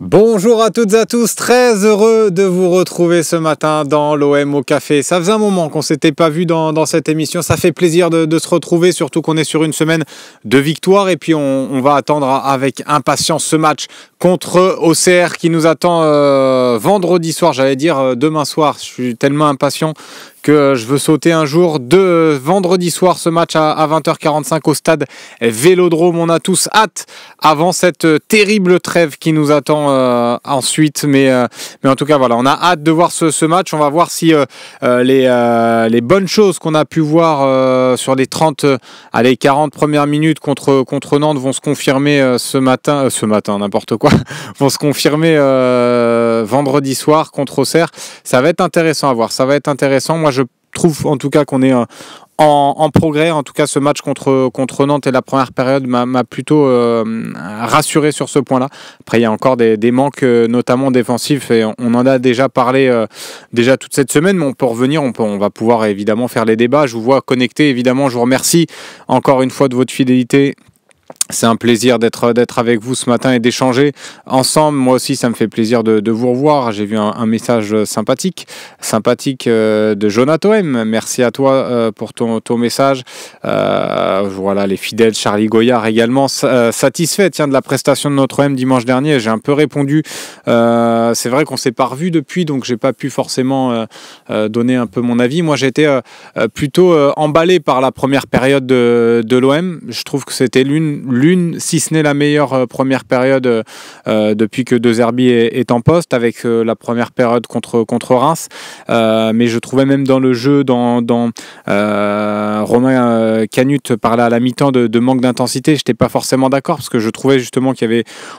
Bonjour à toutes et à tous, très heureux de vous retrouver ce matin dans l'OM au café. Ça faisait un moment qu'on ne s'était pas vu dans cette émission, ça fait plaisir de se retrouver, surtout qu'on est sur une semaine de victoire et puis on va attendre avec impatience ce match contre OCR qui nous attend vendredi soir, j'allais dire demain soir. Je suis tellement impatient que je veux sauter un jour de vendredi soir ce match à 20h45 au stade Vélodrome. On a tous hâte avant cette terrible trêve qui nous attend ensuite. Mais en tout cas, voilà, on a hâte de voir ce match. On va voir si les bonnes choses qu'on a pu voir sur les 40 premières minutes contre Nantes vont se confirmer ce matin, n'importe quoi, vont se confirmer vendredi soir contre Auxerre. Ça va être intéressant à voir. Ça va être intéressant. Moi, je trouve en tout cas qu'on est en progrès. En tout cas, ce match contre Nantes et la première période m'a plutôt rassuré sur ce point-là. Après, il y a encore des manques, notamment défensifs, et on en a déjà parlé déjà toute cette semaine, mais on peut revenir, on va pouvoir évidemment faire les débats. Je vous vois connecté, évidemment, je vous remercie encore une fois de votre fidélité. C'est un plaisir d'être avec vous ce matin et d'échanger ensemble. Moi aussi, ça me fait plaisir de vous revoir. J'ai vu un message sympathique de Jonathan M. Merci à toi pour ton message. Voilà, les fidèles, Charlie Goyard également satisfait de la prestation de notre OM dimanche dernier. J'ai un peu répondu. C'est vrai qu'on s'est pas revu depuis, donc j'ai pas pu forcément donner un peu mon avis. Moi, j'ai été plutôt emballé par la première période de l'OM. Je trouve que c'était l'une, si ce n'est la meilleure première période depuis que De Zerbi est en poste, avec la première période contre Reims. Mais je trouvais même dans le jeu, Romain Canute parlait à la mi-temps de manque d'intensité. Je n'étais pas forcément d'accord, parce que je trouvais justement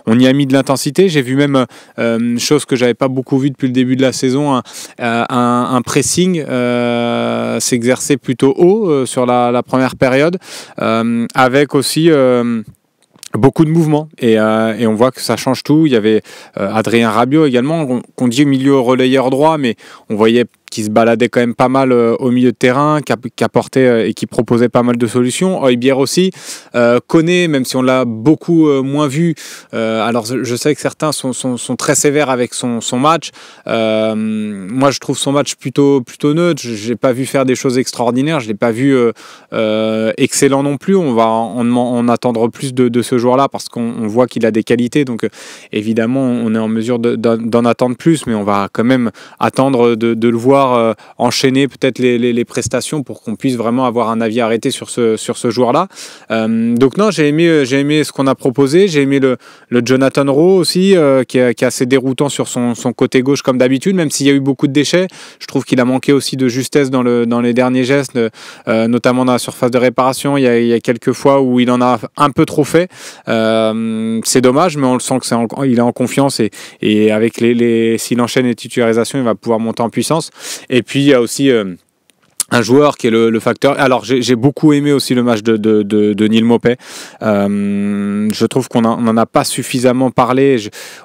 on y a mis de l'intensité. J'ai vu même chose que j'avais pas beaucoup vu depuis le début de la saison, un pressing s'exercer plutôt haut sur la première période, avec aussi beaucoup de mouvements, et on voit que ça change tout. Il y avait Adrien Rabiot également, qu'on dit milieu relayeur droit, mais on voyait qui se baladait quand même pas mal au milieu de terrain, qui apportait et qui proposait pas mal de solutions. Højbjerg aussi, Koné, même si on l'a beaucoup moins vu. Alors je sais que certains sont très sévères avec son match. Moi, je trouve son match plutôt neutre. Je l'ai pas vu faire des choses extraordinaires. Je l'ai pas vu excellent non plus. On va en attendre plus de ce joueur-là, parce qu'on voit qu'il a des qualités. Donc évidemment, on est en mesure d'en attendre plus, mais on va quand même attendre de le voir enchaîner peut-être les prestations pour qu'on puisse vraiment avoir un avis arrêté sur ce joueur-là. Donc non, j'ai aimé ce qu'on a proposé. J'ai aimé le Jonathan Rowe aussi, qui est assez déroutant sur son côté gauche comme d'habitude, même s'il y a eu beaucoup de déchets. Je trouve qu'il a manqué aussi de justesse dans les derniers gestes, notamment dans la surface de réparation. Il y a quelques fois où il en a un peu trop fait. C'est dommage, mais on le sent qu'il est en confiance, et avec s'il enchaîne les titularisations, il va pouvoir monter en puissance. Et puis il y a aussi un joueur qui est le facteur. Alors j'ai beaucoup aimé aussi le match de Neal Maupay. Je trouve qu'on n'en a pas suffisamment parlé.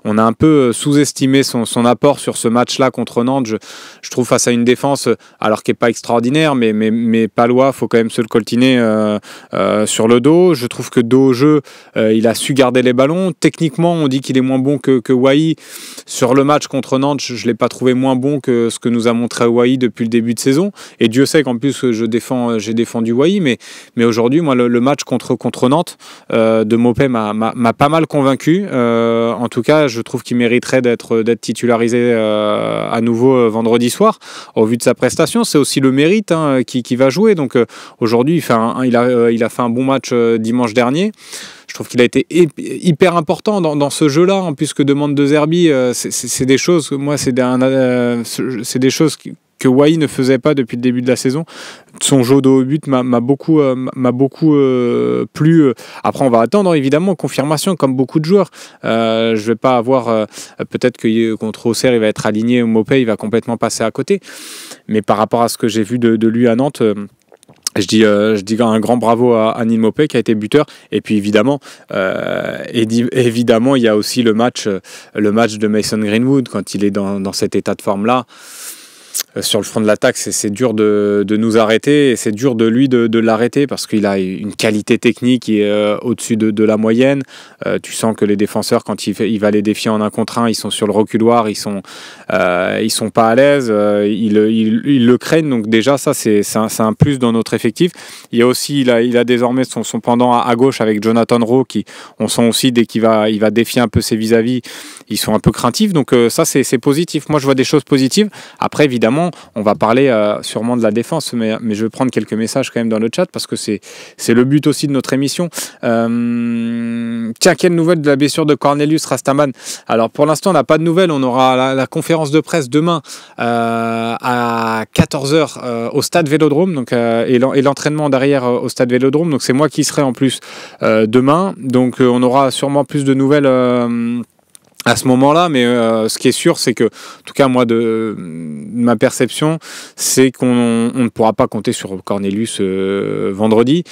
On a un peu sous-estimé son apport sur ce match-là contre Nantes. Je trouve, face à une défense, alors qui n'est pas extraordinaire, mais palois, faut quand même se le coltiner sur le dos. Je trouve que dos au jeu, il a su garder les ballons. Techniquement, on dit qu'il est moins bon que Wai. Sur le match contre Nantes, je ne l'ai pas trouvé moins bon que ce que nous a montré Wai depuis le début de saison. Et Dieu sait qu'en plus j'ai défendu Wai, mais aujourd'hui, moi, le match contre Nantes de Maupay m'a pas mal convaincu. En tout cas, je trouve qu'il mériterait d'être titularisé à nouveau vendredi soir, au vu de sa prestation. C'est aussi le mérite qui va jouer. Donc aujourd'hui, il a fait un bon match dimanche dernier. Je trouve qu'il a été hyper important dans ce jeu-là, en plus que demande De Zerbi. C'est des choses, moi, c'est des choses que Wai ne faisait pas depuis le début de la saison. Son jeu de haut but m'a beaucoup plu. Après, on va attendre évidemment confirmation, comme beaucoup de joueurs. Je vais pas avoir peut-être que contre Auxerre il va être aligné, Maupay il va complètement passer à côté. Mais par rapport à ce que j'ai vu de lui à Nantes, je dis un grand bravo à Neal Maupay qui a été buteur. Et puis évidemment, il y a aussi le match de Mason Greenwood quand il est dans cet état de forme là. sur le front de l'attaque, c'est dur de nous arrêter et c'est dur de lui de l'arrêter parce qu'il a une qualité technique qui est au-dessus de la moyenne. Tu sens que les défenseurs, quand il va les défier en 1 contre 1, ils sont sur le reculoir, ils sont pas à l'aise, ils le craignent. Donc déjà, ça, c'est un plus dans notre effectif. Il y a aussi, il a désormais son pendant à gauche avec Jonathan Rowe, qui, on sent aussi, dès qu'il va défier un peu ses vis-à-vis, ils sont un peu craintifs. Donc ça, c'est positif. Moi, je vois des choses positives. Après, évidemment, on va parler sûrement de la défense, mais je vais prendre quelques messages quand même dans le chat parce que c'est le but aussi de notre émission. Tiens, quelle nouvelle de la blessure de Cornelius Rastaman? Alors pour l'instant, on n'a pas de nouvelles. On aura la conférence de presse demain à 14h au stade Vélodrome, donc, et l'entraînement derrière au stade Vélodrome. Donc c'est moi qui serai en plus demain. Donc on aura sûrement plus de nouvelles à ce moment-là, mais ce qui est sûr, c'est que, en tout cas moi de ma perception, c'est qu'on ne pourra pas compter sur Cornelius vendredi.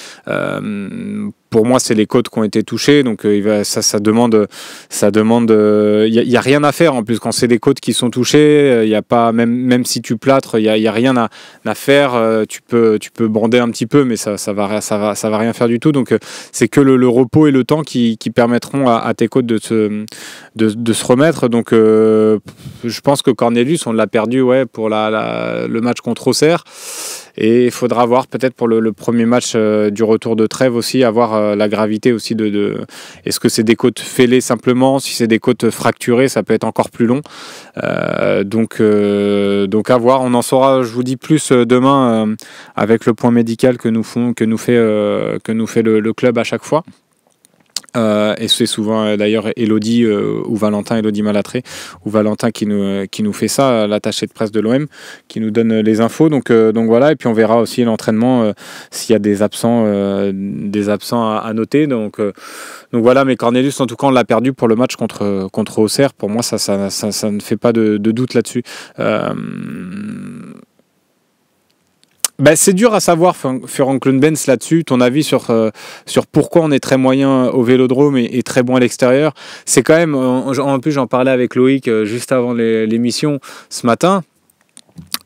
Pour moi, c'est les côtes qui ont été touchées, donc ça demande, il y a rien à faire en plus quand c'est les côtes qui sont touchées. Il y a pas, même si tu plâtres, il y a rien à faire. Tu peux bander un petit peu, mais ça va rien faire du tout. Donc c'est que le repos et le temps qui permettront à tes côtes de se remettre. Donc je pense que Cornelius, on l'a perdu pour le match contre Auxerre. Et il faudra voir peut-être pour le premier match du retour de trêve aussi, avoir la gravité aussi est-ce que c'est des côtes fêlées simplement? Si c'est des côtes fracturées, ça peut être encore plus long. Donc à voir. On en saura, je vous dis, plus demain avec le point médical que nous fait le club à chaque fois. Et c'est souvent d'ailleurs Elodie ou Elodie Malatré ou Valentin qui nous fait ça, l'attaché de presse de l'OM, qui nous donne les infos. Donc voilà, et puis on verra aussi l'entraînement s'il y a des absents à noter. Donc voilà, mais Cornelius, en tout cas, on l'a perdu pour le match contre Auxerre. Pour moi, ça ne fait pas de doute là-dessus. C'est dur à savoir, Frank Lundbens, là-dessus, ton avis sur pourquoi on est très moyen au Vélodrome et très bon à l'extérieur. C'est quand même, en plus j'en parlais avec Loïc juste avant l'émission ce matin.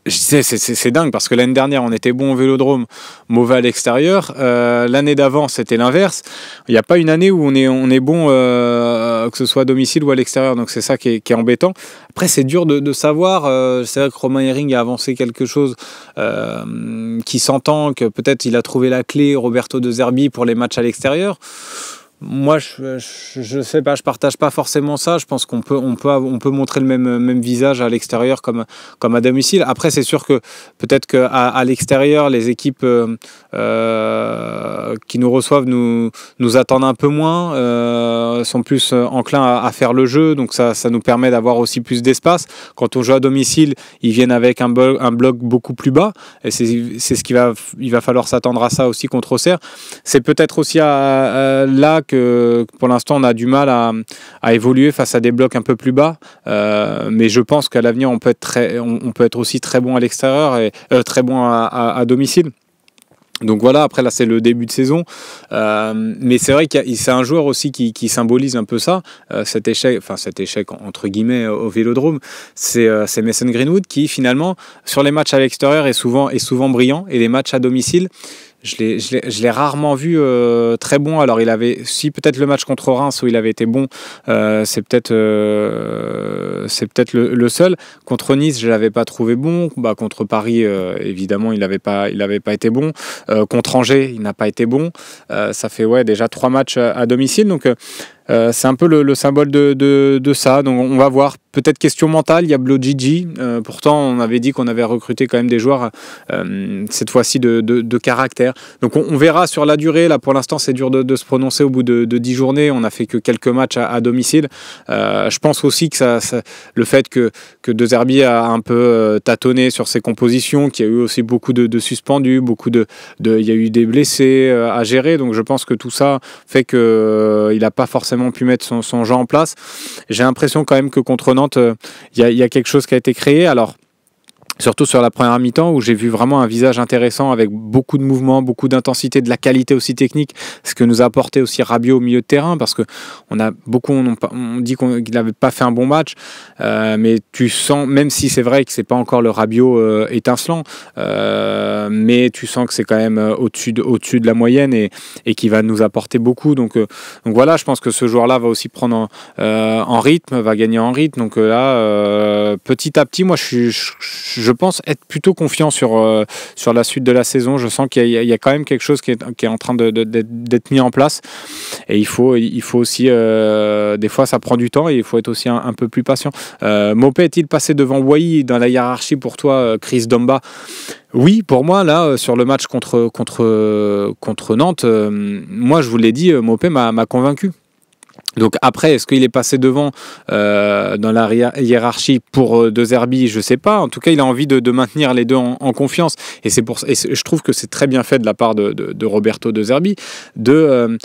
C'est dingue parce que l'année dernière on était bon au Vélodrome, mauvais à l'extérieur. L'année d'avant c'était l'inverse. Il n'y a pas une année où on est bon que ce soit à domicile ou à l'extérieur. Donc c'est ça qui est embêtant. Après c'est dur de savoir. C'est vrai que Romain Hering a avancé quelque chose qui s'entend, que peut-être il a trouvé la clé, Roberto De Zerbi, pour les matchs à l'extérieur. Moi, je sais pas, je partage pas forcément ça. Je pense qu'on peut montrer le même visage à l'extérieur comme à domicile. Après, c'est sûr que peut-être qu'à l'extérieur, les équipes qui nous reçoivent nous attendent un peu moins, sont plus enclins à faire le jeu. Donc ça nous permet d'avoir aussi plus d'espace. Quand on joue à domicile, ils viennent avec un bloc beaucoup plus bas. Et c'est ce il va falloir s'attendre à ça aussi contre Auxerre. C'est peut-être aussi là que pour l'instant on a du mal à évoluer face à des blocs un peu plus bas, mais je pense qu'à l'avenir on peut être aussi très bon à l'extérieur et très bon à domicile. Donc voilà, après là c'est le début de saison, mais c'est vrai que c'est un joueur aussi qui symbolise un peu ça, cet échec entre guillemets au Vélodrome, c'est Mason Greenwood qui finalement sur les matchs à l'extérieur est souvent brillant, et les matchs à domicile je l'ai rarement vu très bon. Alors il avait, si peut-être le match contre Reims où il avait été bon, c'est peut-être le seul. Contre Nice, je l'avais pas trouvé bon. Contre Paris, évidemment, il avait pas été bon. Contre Angers, il n'a pas été bon. Ça fait déjà 3 matchs à domicile, donc c'est un peu le symbole de ça. Donc on va voir. Peut-être question mentale, il y a Blo Gigi. Pourtant, on avait dit qu'on avait recruté quand même des joueurs cette fois-ci de caractère. Donc on verra sur la durée. Là, pour l'instant, c'est dur de se prononcer au bout de 10 journées. On n'a fait que quelques matchs à domicile. Je pense aussi que le fait que De Zerbi a un peu tâtonné sur ses compositions, qu'il y a eu aussi beaucoup de suspendus, il y a eu des blessés à gérer. Donc je pense que tout ça fait qu'il n'a pas forcément pu mettre son jeu en place. J'ai l'impression quand même que contre Nantes, il y a quelque chose qui a été créé. Alors, Surtout sur la première mi-temps où j'ai vu vraiment un visage intéressant avec beaucoup de mouvements, beaucoup d'intensité, de la qualité aussi technique, ce que nous a apporté aussi Rabiot au milieu de terrain, parce que on dit qu'il n'avait pas fait un bon match, mais tu sens, même si c'est vrai que c'est pas encore le Rabiot étincelant, mais tu sens que c'est quand même au-dessus de la moyenne et qui va nous apporter beaucoup. Donc voilà, je pense que ce joueur-là va aussi prendre en rythme, va gagner en rythme. Donc là, petit à petit, moi je pense être plutôt confiant sur la suite de la saison. Je sens qu'il y a quand même quelque chose qui est en train d'être mis en place. Et il faut aussi, des fois ça prend du temps et il faut être aussi un peu plus patient. Maupay est-il passé devant Wai dans la hiérarchie pour toi, Chris Domba? Oui, pour moi, là, sur le match contre Nantes, moi je vous l'ai dit, Maupay m'a convaincu. Donc après, est-ce qu'il est passé devant dans la hiérarchie pour De Zerbi? Je ne sais pas. En tout cas, il a envie de maintenir les deux en confiance. Et je trouve que c'est très bien fait de la part de Roberto De Zerbi de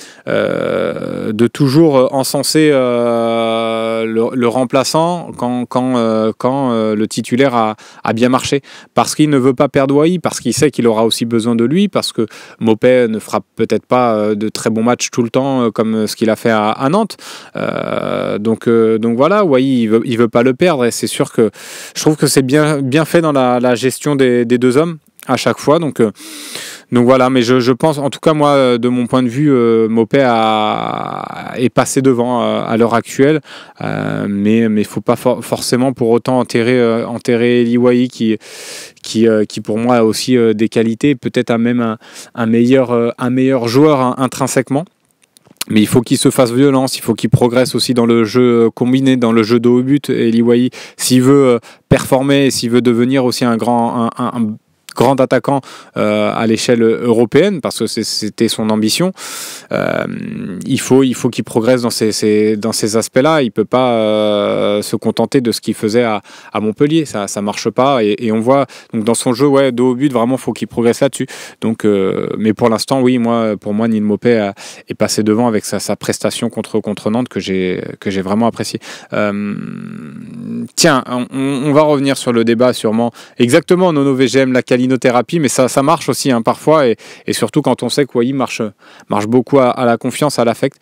toujours encenser le remplaçant quand le titulaire a bien marché. Parce qu'il ne veut pas perdre Wai, parce qu'il sait qu'il aura aussi besoin de lui, parce que Maupay ne fera peut-être pas de très bons matchs tout le temps comme ce qu'il a fait à Nantes. Donc voilà, Wai il veut pas le perdre et c'est sûr que je trouve que c'est bien fait dans la gestion des deux hommes à chaque fois. Donc voilà, mais je pense, en tout cas moi, de mon point de vue, Maupay est passé devant à l'heure actuelle, mais il faut pas forcément pour autant enterrer Eli Wai qui pour moi a aussi des qualités, peut-être même un meilleur joueur intrinsèquement. Mais il faut qu'il se fasse violence, il faut qu'il progresse aussi dans le jeu combiné, dans le jeu de haut but. Eli Wai, s'il veut performer, s'il veut devenir aussi un grand attaquant à l'échelle européenne, parce que c'était son ambition, il faut qu'il progresse dans ces aspects-là. Il peut pas se contenter de ce qu'il faisait à Montpellier, ça marche pas, et on voit donc dans son jeu de haut but, vraiment faut qu'il progresse là-dessus. Donc mais pour l'instant, oui, pour moi Neil Maupay est passé devant avec sa prestation contre Nantes que j'ai vraiment apprécié. Tiens, on va revenir sur le débat sûrement. Exactement, Nono VGM, la calinothérapie, mais ça marche aussi parfois, et surtout quand on sait que Wai marche beaucoup à la confiance, à l'affect.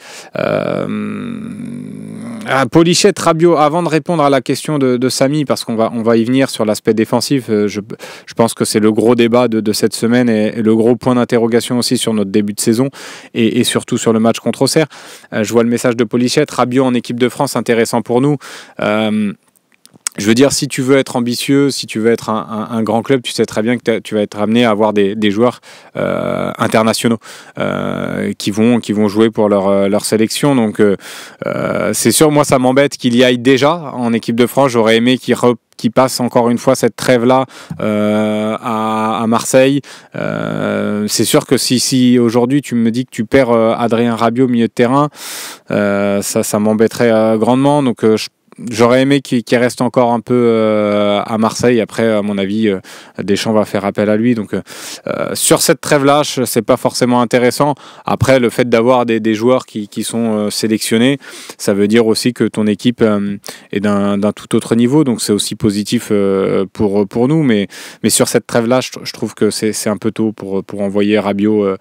Polichette, Rabiot, avant de répondre à la question de Samy, parce qu'on va y venir sur l'aspect défensif, je pense que c'est le gros débat de cette semaine et le gros point d'interrogation aussi sur notre début de saison et surtout sur le match contre Auxerre. Je vois le message de Polichette, Rabiot en équipe de France, intéressant pour nous. Je veux dire, si tu veux être ambitieux, si tu veux être un grand club, tu sais très bien que tu vas être amené à avoir des joueurs internationaux qui vont jouer pour leur sélection. Donc c'est sûr, moi ça m'embête qu'il y aille déjà en équipe de France. J'aurais aimé qu'il passe encore une fois cette trêve-là à Marseille. C'est sûr que si aujourd'hui tu me dis que tu perds Adrien Rabiot au milieu de terrain, ça m'embêterait grandement. Donc j'aurais aimé qu'il reste encore un peu à Marseille. Après, à mon avis, Deschamps va faire appel à lui. Donc, sur cette trêve-là, c'est pas forcément intéressant. Après, le fait d'avoir des joueurs qui sont sélectionnés, ça veut dire aussi que ton équipe est d'un tout autre niveau. Donc, c'est aussi positif pour nous. Mais sur cette trêve-là, je trouve que c'est un peu tôt pour envoyer Rabiot.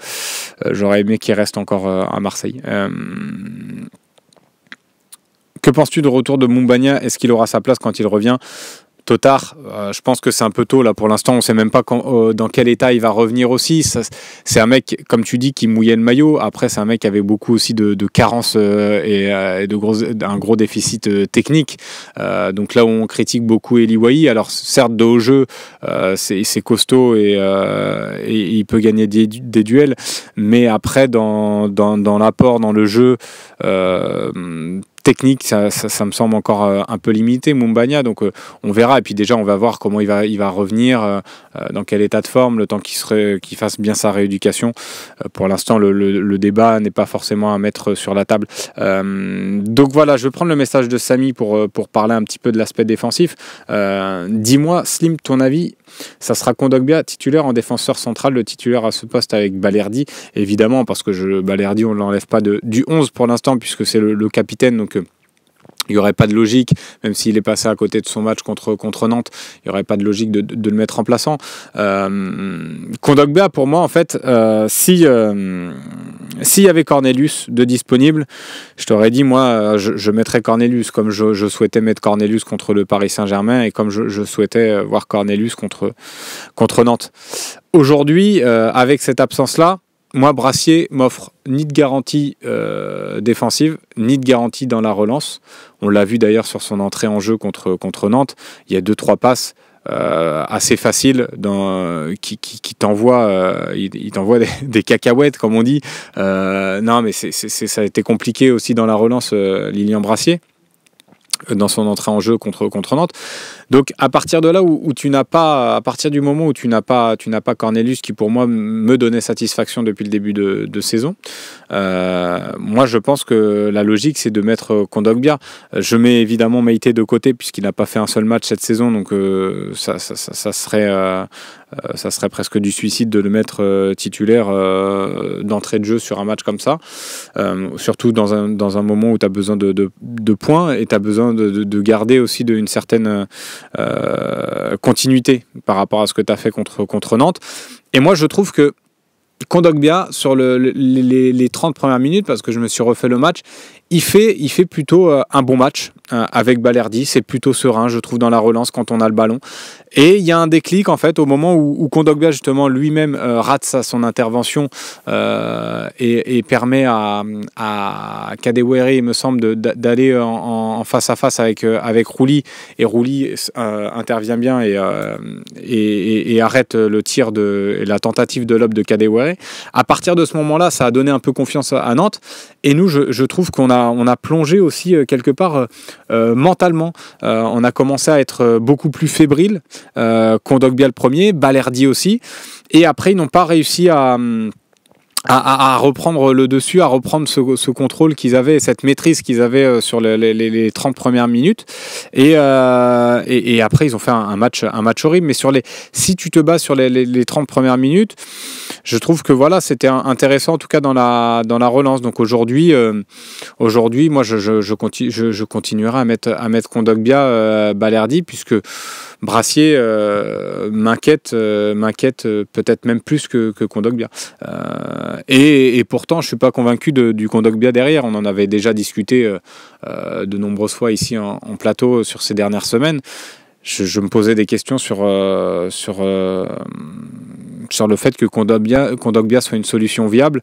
J'aurais aimé qu'il reste encore à Marseille. Que penses-tu de retour de Moumbagna? Est-ce qu'il aura sa place quand il revient? Totard, je pense que c'est un peu tôt là pour l'instant, on ne sait même pas dans quel état il va revenir aussi. C'est un mec, comme tu dis, qui mouillait le maillot. Après, c'est un mec qui avait beaucoup aussi de carences et un gros déficit technique. Donc là où on critique beaucoup Eli Wai, alors certes de haut jeu, c'est costaud et il peut gagner des duels, mais après dans l'apport, dans le jeu technique, ça me semble encore un peu limité, Moumbagna, donc on verra, et puis déjà on va voir comment il va revenir, dans quel état de forme, le temps qu'il fasse bien sa rééducation. Pour l'instant le débat n'est pas forcément à mettre sur la table. Donc voilà, je vais prendre le message de Samy pour parler un petit peu de l'aspect défensif. Dis-moi, Slim, ton avis, ça sera Kondogbia titulaire en défenseur central, le titulaire à ce poste avec Balerdi, évidemment, parce que Balerdi on ne l'enlève pas du 11 pour l'instant puisque c'est le capitaine, donc Il n'y aurait pas de logique, même s'il est passé à côté de son match contre Nantes, il n'y aurait pas de logique de le mettre remplaçant. Kondogbia, pour moi, en fait, s'il y avait Cornelius de disponible, je t'aurais dit, moi, je mettrais Cornelius, comme je souhaitais mettre Cornelius contre le Paris Saint-Germain et comme je souhaitais voir Cornelius contre Nantes. Aujourd'hui, avec cette absence-là, moi, Brassier m'offre ni de garantie défensive, ni de garantie dans la relance. On l'a vu d'ailleurs sur son entrée en jeu contre Nantes. Il y a 2-3 passes assez faciles qui t'envoient il t'envoie des cacahuètes, comme on dit. Non, mais ça a été compliqué aussi dans la relance, Lilian Brassier, dans son entrée en jeu contre Nantes. Donc à partir de là où tu n'as pas, à partir du moment où tu n'as pas Cornelius, qui pour moi me donnait satisfaction depuis le début de saison, moi je pense que la logique c'est de mettre Kondogbia. Je mets évidemment Meïté de côté puisqu'il n'a pas fait un seul match cette saison, donc ça serait presque du suicide de le mettre titulaire d'entrée de jeu sur un match comme ça, surtout dans un moment où tu as besoin de points et tu as besoin de garder aussi une certaine continuité par rapport à ce que tu as fait contre Nantes. Et moi je trouve que Kondogbia, sur les 30 premières minutes, parce que je me suis refait le match, il fait plutôt un bon match avec Balerdi. C'est plutôt serein, je trouve, dans la relance quand on a le ballon. Et il y a un déclic, en fait, au moment où Kondogbia, justement, lui-même rate son intervention et permet à Kadewere, il me semble, d'aller en face à face avec Rouli. Et Rouli intervient bien et arrête le tir et la tentative de lob de Kadewere. À partir de ce moment-là, ça a donné un peu confiance à Nantes. Et nous, je trouve qu'on a plongé aussi quelque part mentalement. On a commencé à être beaucoup plus fébrile. Kondogbia le premier, Balerdi aussi. Et après, ils n'ont pas réussi à reprendre le dessus, à reprendre ce contrôle qu'ils avaient, cette maîtrise qu'ils avaient sur les 30 premières minutes. Et après, ils ont fait un match horrible. Mais si tu te bases sur les 30 premières minutes, je trouve que voilà, c'était intéressant, en tout cas dans la relance. Donc aujourd'hui, moi, je continuerai à mettre Kondogbia, Balerdi, puisque Brassier m'inquiète peut-être même plus que Kondogbia. Et pourtant, je ne suis pas convaincu du Kondogbia derrière. On en avait déjà discuté de nombreuses fois ici en plateau sur ces dernières semaines. Je me posais des questions sur le fait que Kondogbia soit une solution viable.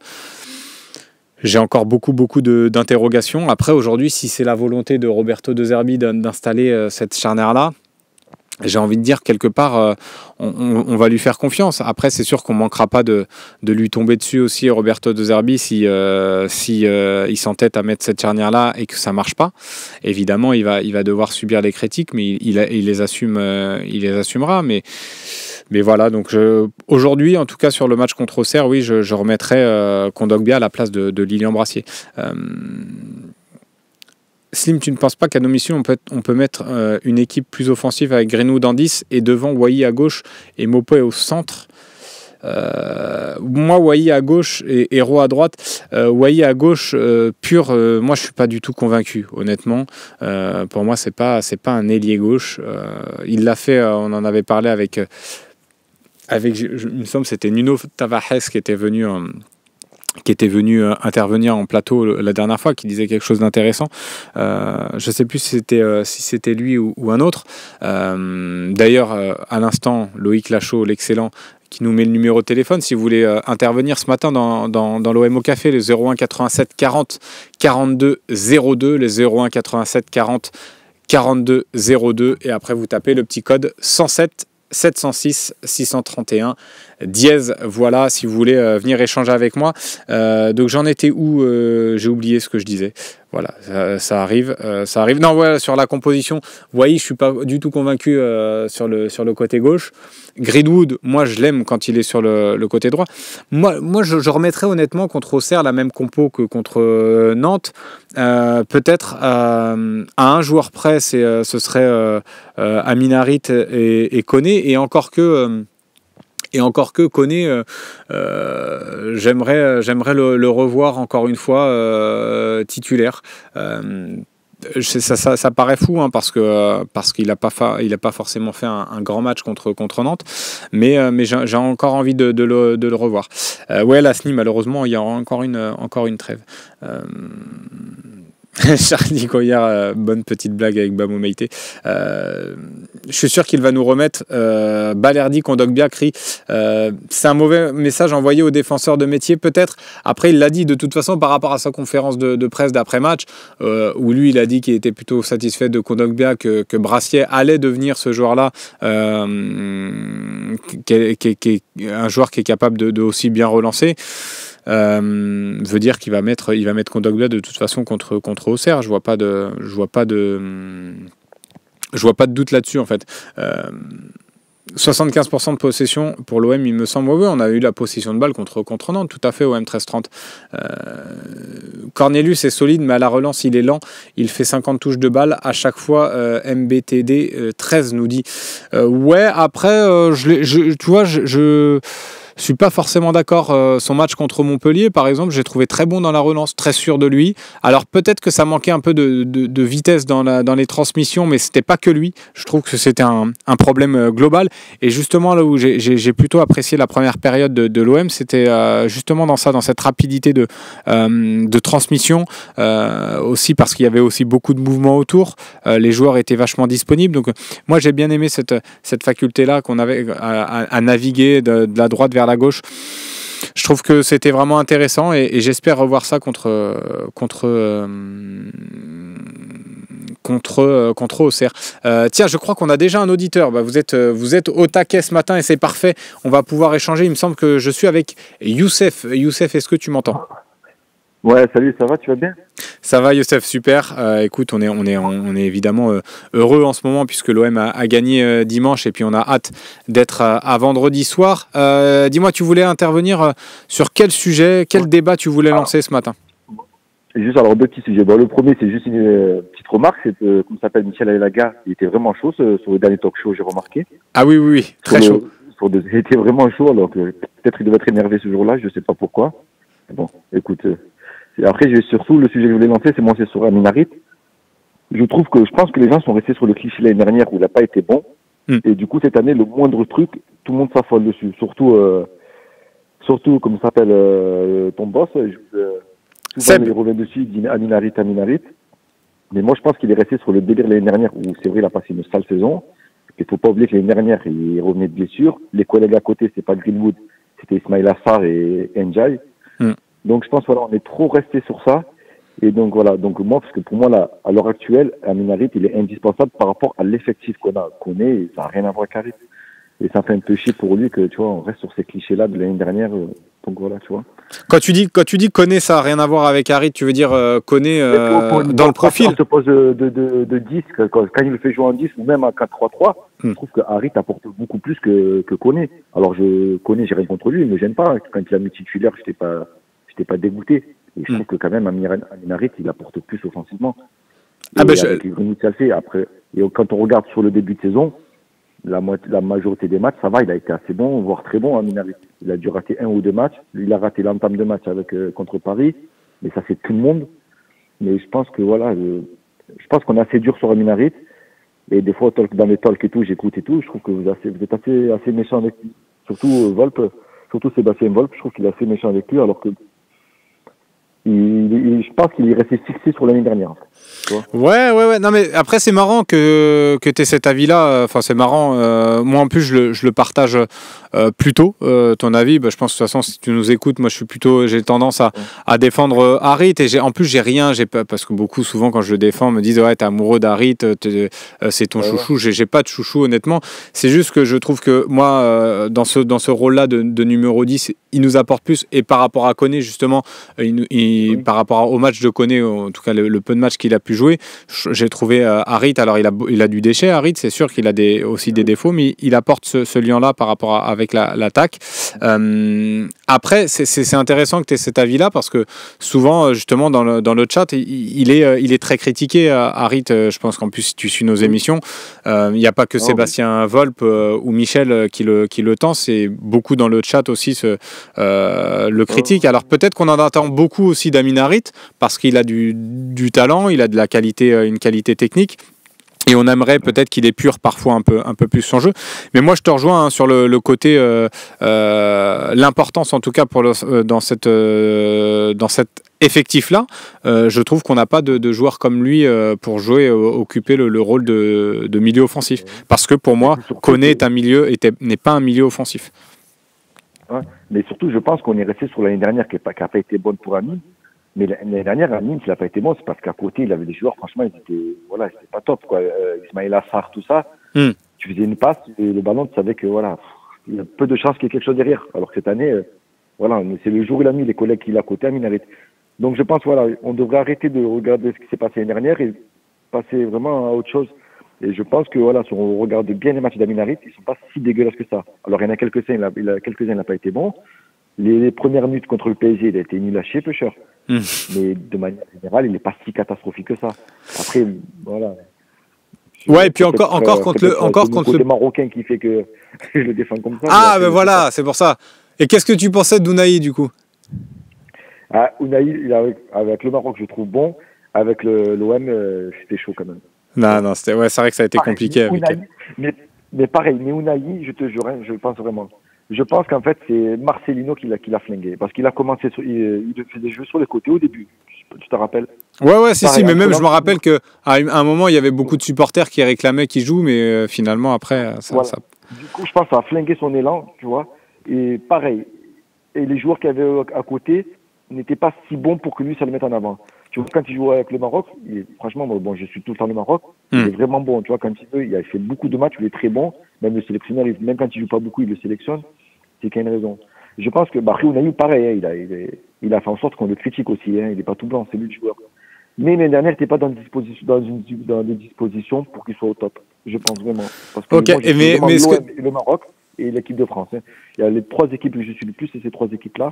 J'ai encore beaucoup d'interrogations. Après, aujourd'hui, si c'est la volonté de Roberto De Zerbi d'installer cette charnière-là, j'ai envie de dire, quelque part, on va lui faire confiance. Après, c'est sûr qu'on ne manquera pas de lui tomber dessus aussi, Roberto De Zerbi, si il s'entête à mettre cette charnière-là et que ça ne marche pas. Évidemment, il va devoir subir les critiques, mais il les assumera. Mais voilà, donc aujourd'hui, en tout cas sur le match contre Auxerre, oui, je remettrai Kondogbia à la place de Lilian Brassier. Slim, tu ne penses pas qu'à domicile, on peut mettre une équipe plus offensive avec Greenwood en 10 et devant Wai à gauche et Mopé au centre? Moi, Wai à gauche et Hérault à droite. Wai à gauche pur, moi je suis pas du tout convaincu, honnêtement. Pour moi, c'est pas un ailier gauche. Il l'a fait, on en avait parlé avec il me semble, c'était Nuno Tavares qui était venu intervenir en plateau la dernière fois, qui disait quelque chose d'intéressant. Je ne sais plus si c'était lui ou un autre. D'ailleurs, à l'instant, Loïc Lachaud, l'excellent, qui nous met le numéro de téléphone, si vous voulez intervenir ce matin dans l'OM au Café, le 01 87 40 42 02, le 01 87 40 42 02, et après vous tapez le petit code 107 706 631 dièse. Voilà, si vous voulez venir échanger avec moi. Donc j'en étais où? J'ai oublié ce que je disais. Voilà, ça arrive. Non, voilà, sur la composition, vous voyez, je suis pas du tout convaincu sur le côté gauche. Greenwood, moi je l'aime quand il est sur le côté droit. Moi je remettrais honnêtement contre Auxerre la même compo que contre Nantes. Peut-être à un joueur près, ce serait Amin Harit et Koné, et encore que Koné, j'aimerais le revoir encore une fois titulaire. Ça paraît fou hein, parce qu'il n'a pas forcément fait un grand match contre Nantes, mais j'ai encore envie de le revoir. Ouais, Lasny, malheureusement, il y aura encore une trêve. Charlie Goyard, bonne petite blague avec Bamo Meïté. Je suis sûr qu'il va nous remettre. Balerdi, Kondogbia crie. C'est un mauvais message envoyé aux défenseurs de métier, peut-être. Après, il l'a dit de toute façon par rapport à sa conférence de presse d'après-match, où lui, il a dit qu'il était plutôt satisfait de Kondogbia, que Brassier allait devenir ce joueur-là, qui est un joueur qui est capable de aussi bien relancer. Veut dire qu'il va mettre Kondogbia de toute façon contre Auxerre. Je vois pas de doute là-dessus en fait. 75% de possession pour l'OM, il me semble. Oui, on a eu la possession de balle contre Nantes, tout à fait, OM 13-30. Cornelius est solide, mais à la relance, il est lent. Il fait 50 touches de balle à chaque fois. MBTD 13 nous dit. Ouais, après, tu vois, je suis pas forcément d'accord. Son match contre Montpellier, par exemple, j'ai trouvé très bon dans la relance, très sûr de lui. Alors peut-être que ça manquait un peu de vitesse dans les transmissions, mais c'était pas que lui. Je trouve que c'était un problème global. Et justement, là où j'ai plutôt apprécié la première période de l'OM, c'était justement dans cette rapidité de transmission, aussi parce qu'il y avait aussi beaucoup de mouvements autour. Les joueurs étaient vachement disponibles. Donc moi, j'ai bien aimé cette faculté-là qu'on avait à naviguer de la droite vers la gauche. Je trouve que c'était vraiment intéressant et j'espère revoir ça contre Auxerre. Tiens, je crois qu'on a déjà un auditeur. Vous êtes au taquet ce matin et c'est parfait. On va pouvoir échanger. Il me semble que je suis avec Youssef. Youssef, est-ce que tu m'entends ? Ouais, salut, ça va, tu vas bien ? Ça va, Youssef, super. Écoute, on est évidemment heureux en ce moment puisque l'OM a gagné dimanche et puis on a hâte d'être à vendredi soir. Dis-moi, tu voulais intervenir sur quel sujet, quel débat tu voulais lancer ce matin ? Juste alors deux petits sujets. Bon, le premier, c'est juste une petite remarque. C'est comme s'appelle Michel Aillaga, il était vraiment chaud sur le dernier talk show, j'ai remarqué. Ah oui, très chaud. Il était vraiment chaud, alors que peut-être il devait être énervé ce jour-là, je ne sais pas pourquoi. Bon, écoute. Après, surtout, le sujet que je voulais lancer, c'est sur Amin Harit. Je pense que les gens sont restés sur le cliché l'année dernière où il n'a pas été bon. Et du coup, cette année, le moindre truc, tout le monde s'affole dessus. Surtout, comme ça s'appelle ton boss. Souvent, il revient dessus, il dit Amin Harit. Mais moi, je pense qu'il est resté sur le délire l'année dernière où c'est vrai, il a passé une sale saison. Il ne faut pas oublier que l'année dernière, il revenait de blessure. Les collègues à côté, c'est pas Greenwood, c'était Ismail Assar et Ndiaye. Donc je pense on est trop resté sur ça. Et donc voilà, moi, parce que pour moi là, à l'heure actuelle, Amin Harit, il est indispensable par rapport à l'effectif qu'on est, et ça n'a rien à voir avec Harit. Et ça fait un peu chier pour lui que tu vois, on reste sur ces clichés-là de l'année dernière. Donc voilà, tu vois. Quand tu dis connaît, ça n'a rien à voir avec Harit, tu veux dire connaît dans le profil. On se pose de 10, quand il le fait jouer en 10 ou même en 4-3-3, je trouve que Harit apporte beaucoup plus que Koné. Alors Koné, j'ai rien contre lui, il me gêne pas. Quand il a mis titulaire, j'étais pas dégoûté. Et je trouve que quand même, Amin Harit, il apporte plus offensivement. Avec les Greenwood, ça le fait. Après, et quand on regarde sur le début de saison, la majorité des matchs, ça va, il a été assez bon, voire très bon, Amin Harit. Il a dû rater 1 ou 2 matchs. Lui, il a raté l'entame de match contre Paris. Mais ça, c'est tout le monde. Mais je pense que voilà, je pense qu'on est assez dur sur Amin Harit. Et des fois, dans les talks et tout, j'écoute et tout, je trouve que vous êtes assez méchant avec lui. Surtout Sébastien Volpe, je trouve qu'il est assez méchant avec lui, alors que je pense qu'il est resté fixé sur l'année dernière. Ouais. Non, mais après, c'est marrant que tu aies cet avis-là. Enfin, c'est marrant. Moi, en plus, je le partage plutôt, ton avis. Je pense, de toute façon, si tu nous écoutes, moi, j'ai tendance à défendre Harit. Et en plus, parce que beaucoup, souvent, quand je le défends, me disent, ouais, t'es amoureux d'Harit, c'est ton chouchou. J'ai pas de chouchou, honnêtement. C'est juste que je trouve que moi, dans ce rôle-là de numéro 10, il nous apporte plus. Et par rapport à Koné, justement, par rapport au match de Koné, en tout cas, le peu de matchs qu'il a pu jouer, j'ai trouvé Harit, alors il a du déchet, Harit, c'est sûr qu'il a aussi des défauts, mais il apporte ce lien-là par rapport avec l'attaque. Après, c'est intéressant que tu aies cet avis-là, parce que souvent, justement, dans le chat, il est très critiqué, Harit. Je pense qu'en plus, si tu suis nos émissions, il n'y a pas que Sébastien Volpe ou Michel qui le tend, c'est beaucoup dans le chat aussi le critique. Alors peut-être qu'on en attend beaucoup aussi d'Amin Harit, parce qu'il a du talent, il a de la qualité, une qualité technique. Et on aimerait peut-être qu'il épure parfois un peu plus son jeu. Mais moi, je te rejoins sur le côté, l'importance en tout cas dans cet effectif-là. Je trouve qu'on n'a pas de joueur comme lui pour jouer, occuper le rôle de milieu offensif. Parce que pour moi, Koné n'est pas un milieu offensif. Ouais. Mais surtout, je pense qu'on est resté sur l'année dernière qui n'a pas été bonne pour Nîmes. Mais l'année dernière, à Nîmes, s'il n'a pas été bon, c'est parce qu'à côté, il avait des joueurs, franchement, c'était pas top, quoi. Ismaël Assar, tout ça. Tu faisais une passe, et le ballon, tu savais que, voilà, il y a peu de chances qu'il y ait quelque chose derrière. Alors que cette année, voilà, c'est le jour où il a mis les collègues qu'il a à côté à Minarit. Donc, je pense, voilà, on devrait arrêter de regarder ce qui s'est passé l'année dernière et passer vraiment à autre chose. Et je pense que, voilà, si on regarde bien les matchs d'Aminarit, ils sont pas si dégueulasses que ça. Alors, il y en a quelques-uns, il n'a pas été bon. Les premières minutes contre le PSG, il a été nul à chier, pêcheur. Mais de manière générale, il n'est pas si catastrophique que ça. Après, voilà. Ouais, et puis encore contre le Marocain qui fait que je le défends comme ça. Ah, ben voilà, c'est pour ça. Et qu'est-ce que tu pensais d'Ounahi, du coup? Ounahi, avec le Maroc, je trouve bon. Avec l'OM, c'était chaud quand même. Non, c'est vrai que ça a été compliqué. Mais pareil, mais Ounahi, je te jure, je le pense vraiment. Je pense qu'en fait, c'est Marcelino qui l'a flingué. Parce qu'il a commencé, il faisait des jeux sur les côtés au début. Tu te rappelles? Ouais, si, mais même je me rappelle qu'à un moment, il y avait beaucoup de supporters qui réclamaient qu'il joue, mais finalement, après, voilà. Du coup, je pense que ça a flingué son élan, tu vois. Et pareil, et les joueurs qu'il y avait à côté n'étaient pas si bons pour que lui, ça le mette en avant. Tu vois, quand il joue avec le Maroc, franchement, bon, je suis tout le temps le Maroc, il est vraiment bon. Tu vois, quand il veut, il a fait beaucoup de matchs, il est très bon. Même le sélectionneur, même quand il joue pas beaucoup, il le sélectionne. C'est qu'il y a une raison. Je pense que Ounahi, pareil, il a fait en sorte qu'on le critique aussi. Il n'est pas tout blanc, c'est lui le joueur. Mais l'année dernière, il n'était pas dans des dispositions pour qu'il soit au top. Je pense vraiment. Parce que le Maroc et l'équipe de France. Il y a les trois équipes que je suis le plus, c'est ces trois équipes-là.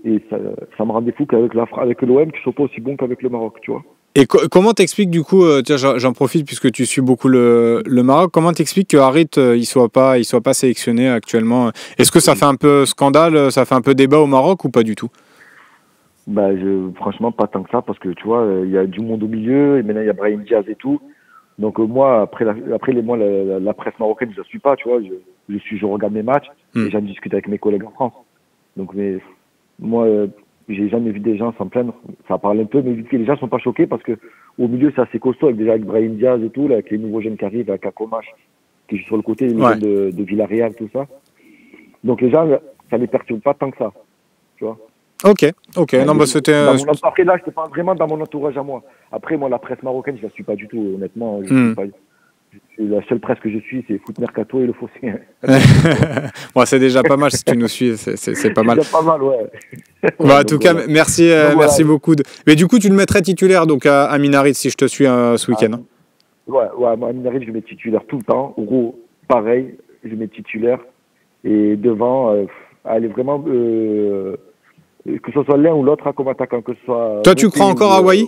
Et ça me rendait fou qu'avec l'OM, qu'ils ne soient pas aussi bons qu'avec le Maroc, tu vois. Et comment t'expliques du coup, tiens, j'en profite puisque tu suis beaucoup le Maroc, comment t'expliques que Harit il soit pas sélectionné actuellement? Est-ce que ça fait un peu scandale, ça fait un peu débat au Maroc ou pas du tout? Franchement, pas tant que ça, parce que tu vois, il y a du monde au milieu, et maintenant il y a Brahim Diaz et tout. Donc moi, après la presse marocaine, je la suis pas, tu vois. Je regarde mes matchs et j'en discute avec mes collègues en France. Donc moi, j'ai jamais vu des gens s'en plaindre. Ça parle un peu, mais les gens sont pas choqués parce que au milieu, c'est assez costaud, avec Brahim Diaz et tout, là, avec les nouveaux jeunes qui arrivent, avec Akomash, qui joue sur le côté, les jeunes de Villarreal, tout ça. Donc les gens, ça les perturbe pas tant que ça, tu vois. Ok. Non, c'était. Après là, je te parle vraiment dans mon entourage à moi. Après, moi, la presse marocaine, je la suis pas du tout, honnêtement. La seule presse que je suis, c'est Foot Mercato et Le Fossé. Bon, c'est déjà pas mal si tu nous suis, c'est pas mal. C'est pas mal, ouais. En tout cas, merci beaucoup. Mais du coup, tu le mettrais titulaire donc à Minarit si je te suis ce week-end. Ouais, à Minarit, je le mets titulaire tout le temps. Ouro, pareil, je le mets titulaire. Et devant, allez, vraiment. Que ce soit l'un ou l'autre comme attaquant, que ce soit. Toi, tu crois encore à Wai?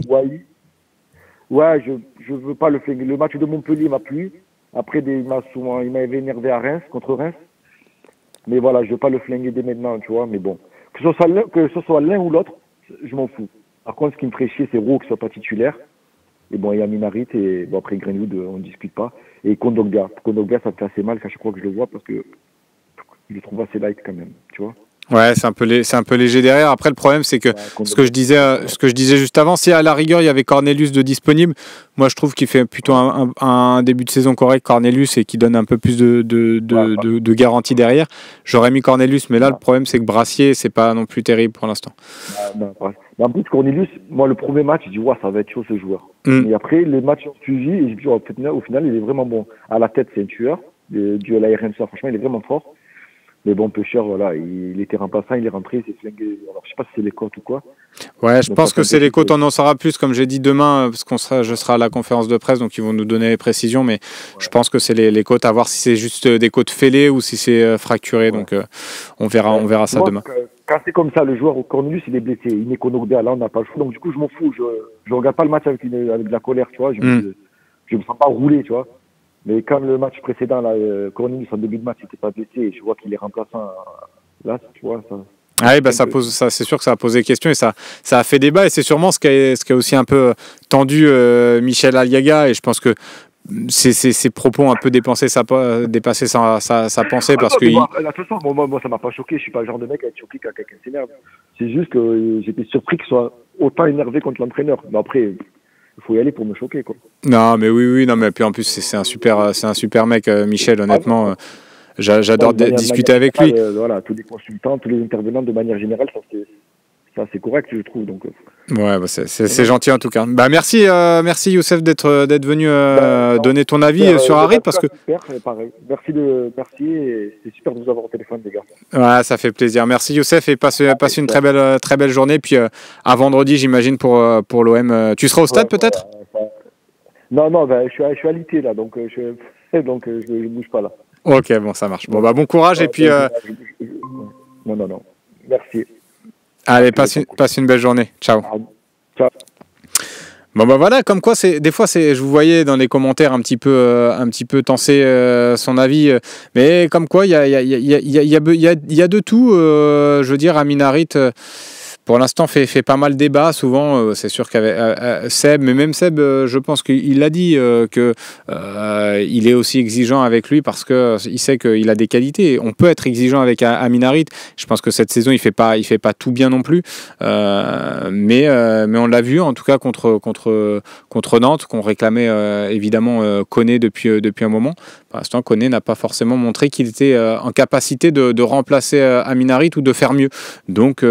Ouais, je veux pas le flinguer. Le match de Montpellier m'a plu. Après, il m'avait énervé à Reims, contre Reims. Mais voilà, je veux pas le flinguer dès maintenant, tu vois. Mais bon, que ce soit l'un ou l'autre, je m'en fous. Par contre, ce qui me ferait chier, c'est Roux qui soit pas titulaire. Et bon, il y a Minarit et bon, après Greenwood, on ne discute pas. Et Kondogbia, ça me fait assez mal à chaque fois que je le vois parce que je le trouve assez light quand même, tu vois. Ouais, c'est un peu léger derrière. Après, le problème, c'est que ce que je disais juste avant, si à la rigueur il y avait Cornelius de disponible, moi je trouve qu'il fait plutôt un début de saison correct, Cornelius, et qui donne un peu plus de garantie derrière. J'aurais mis Cornelius, mais là le problème c'est que Brassier, c'est pas non plus terrible pour l'instant. En plus, Cornelius, moi le premier match, je dis ça va être chaud ce joueur. Et après, les matchs ont suivi et je dis au final, il est vraiment bon. À la tête, c'est un tueur. Le duel aérien, franchement, il est vraiment fort. Mais bon, Pêcheur, voilà, il était remplaçant, il est rentré, il s'est flingué. Alors, je sais pas si c'est les côtes ou quoi. Ouais, je pense que c'est les côtes, on en saura plus, comme j'ai dit demain, parce je serai à la conférence de presse, donc ils vont nous donner les précisions, mais je pense que c'est les côtes, à voir si c'est juste des côtes fêlées ou si c'est fracturé, donc on verra ça demain. Quand c'est comme ça, le joueur au Cornelius, il est blessé, il est Kondogbia, là, on n'a pas le choix, donc du coup, je m'en fous, je regarde pas le match avec de la colère, tu vois, je me sens pas rouler, tu vois. Mais quand le match précédent, là, Cornelius, en début de match, il n'était pas blessé, et je vois qu'il est remplaçant, là, tu vois, ça. Ah oui, bah c'est sûr que ça a posé question et ça a fait débat et c'est sûrement ce qui a aussi un peu tendu Michel Aliaga et je pense que ses propos ont un peu dépassé sa pensée parce que de toute façon, moi, ça m'a pas choqué. Je suis pas le genre de mec à être choqué quand quelqu'un s'énerve. C'est juste que j'étais surpris qu'il soit autant énervé contre l'entraîneur. Mais après, il faut y aller pour me choquer, quoi. Non, mais oui, non, mais puis en plus c'est un super mec, Michel. Honnêtement, j'adore discuter avec lui. Voilà, tous les consultants, tous les intervenants, de manière générale, ça c'est correct, je trouve. Donc. Ouais, bah c'est gentil en tout cas. Bah merci Youssef d'être venu donner ton avis sur Harit parce que. Super, pareil. Merci et c'est super de vous avoir au téléphone, les gars. Ouais, ça fait plaisir. Merci Youssef et passe une très belle journée. Puis à vendredi, j'imagine pour l'OM. Tu seras au stade peut-être? Non, je suis alité là, donc je bouge pas là. Ok, bon, ça marche. Bon, bah bon courage et puis. Non. Merci. Allez, passe une belle journée. Ciao. Ciao. Bon bah voilà, comme quoi des fois je vous voyais dans les commentaires un petit peu tenser son avis, mais comme quoi il y a de tout. Je veux dire, Amine Harit pour l'instant fait pas mal débat souvent. C'est sûr qu'avec Seb, mais même Seb, je pense qu'il l'a dit que il est aussi exigeant avec lui parce que il sait qu'il a des qualités. On peut être exigeant avec Amine Harit. Je pense que cette saison il fait pas tout bien non plus, mais on l'a vu en tout cas contre Nantes qu'on réclamait évidemment Koné depuis un moment. Pour l'instant, Koné n'a pas forcément montré qu'il était en capacité de remplacer Amine Harit ou de faire mieux. Donc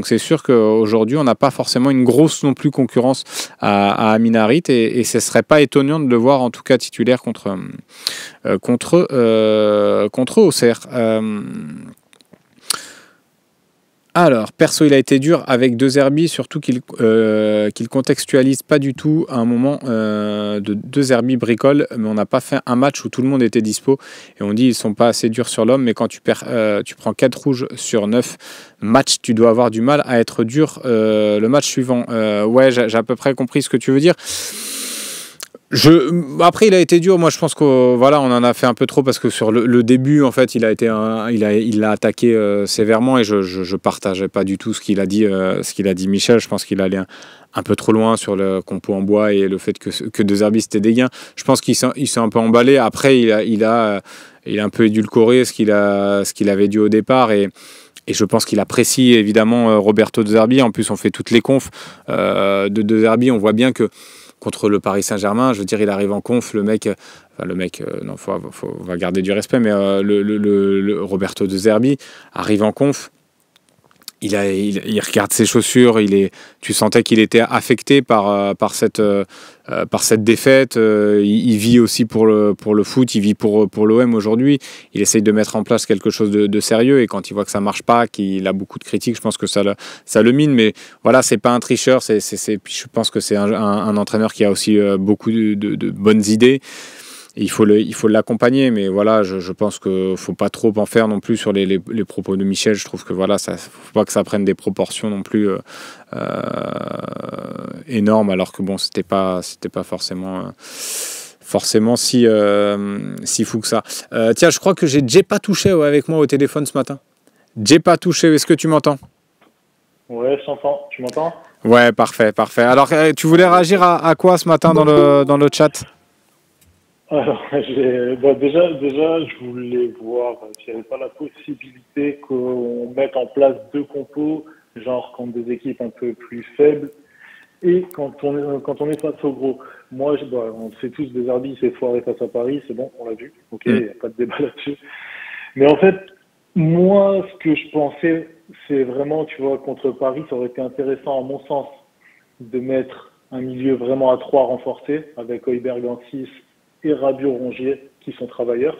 c'est sûr qu'aujourd'hui, on n'a pas forcément une grosse non plus concurrence à Amine Harit et ce ne serait pas étonnant de le voir en tout cas titulaire contre Auxerre. Alors, perso, il a été dur avec De Zerbi, surtout qu'il contextualise pas du tout à un moment De Zerbi bricole, mais on n'a pas fait un match où tout le monde était dispo et on dit ils sont pas assez durs sur l'homme, mais quand tu prends 4 rouges sur 9 matchs, tu dois avoir du mal à être dur le match suivant. Ouais, j'ai à peu près compris ce que tu veux dire. Après, il a été dur. Moi, je pense qu'on on en a fait un peu trop parce que sur le début, en fait, il l'a attaqué sévèrement et je partageais pas du tout ce qu'il a dit Michel. Je pense qu'il allait un peu trop loin sur le compo en bois et le fait que De Zerbi c'était des gains. Je pense qu'il s'est un peu emballé. Après, il a un peu édulcoré ce qu'il avait dit au départ et je pense qu'il apprécie évidemment Roberto De Zerbi. En plus, on fait toutes les confs de Zerbi. On voit bien que contre le Paris Saint-Germain, je veux dire, il arrive en conf, le mec, non, on va garder du respect, mais le Roberto De Zerbi arrive en conf, il regarde ses chaussures, tu sentais qu'il était affecté par cette défaite. Il vit aussi pour le foot, il vit pour l'OM aujourd'hui. Il essaye de mettre en place quelque chose de sérieux et quand il voit que ça marche pas, qu'il a beaucoup de critiques, je pense que ça le mine. Mais voilà, c'est pas un tricheur. Puis je pense que c'est un entraîneur qui a aussi beaucoup de bonnes idées. Et il faut l'accompagner, mais voilà, je pense qu'il ne faut pas trop en faire non plus sur les propos de Michel. Je trouve que voilà, faut pas que ça prenne des proportions non plus énormes, alors que bon, c'était pas forcément si fou que ça. Tiens, je crois que j'ai Djepa Touché avec moi au téléphone ce matin. Djepa Touché, est-ce que tu m'entends? Ouais, je t'entends. Tu m'entends? Ouais, parfait. Alors, tu voulais réagir à quoi ce matin dans le chat? Alors, déjà, je voulais voir s'il n'y avait pas la possibilité qu'on mette en place 2 compos, genre contre des équipes un peu plus faibles, et quand on est face au gros. Moi, on sait tous, De Zerbi s'est foiré face à Paris, c'est bon, on l'a vu, ok, il n'y a pas de débat là-dessus. Mais en fait, moi, ce que je pensais, c'est vraiment, tu vois, contre Paris, ça aurait été intéressant, à mon sens, de mettre un milieu vraiment à 3 renforcé, avec Højbjerg en 6, et Rabiot-Rongier qui sont travailleurs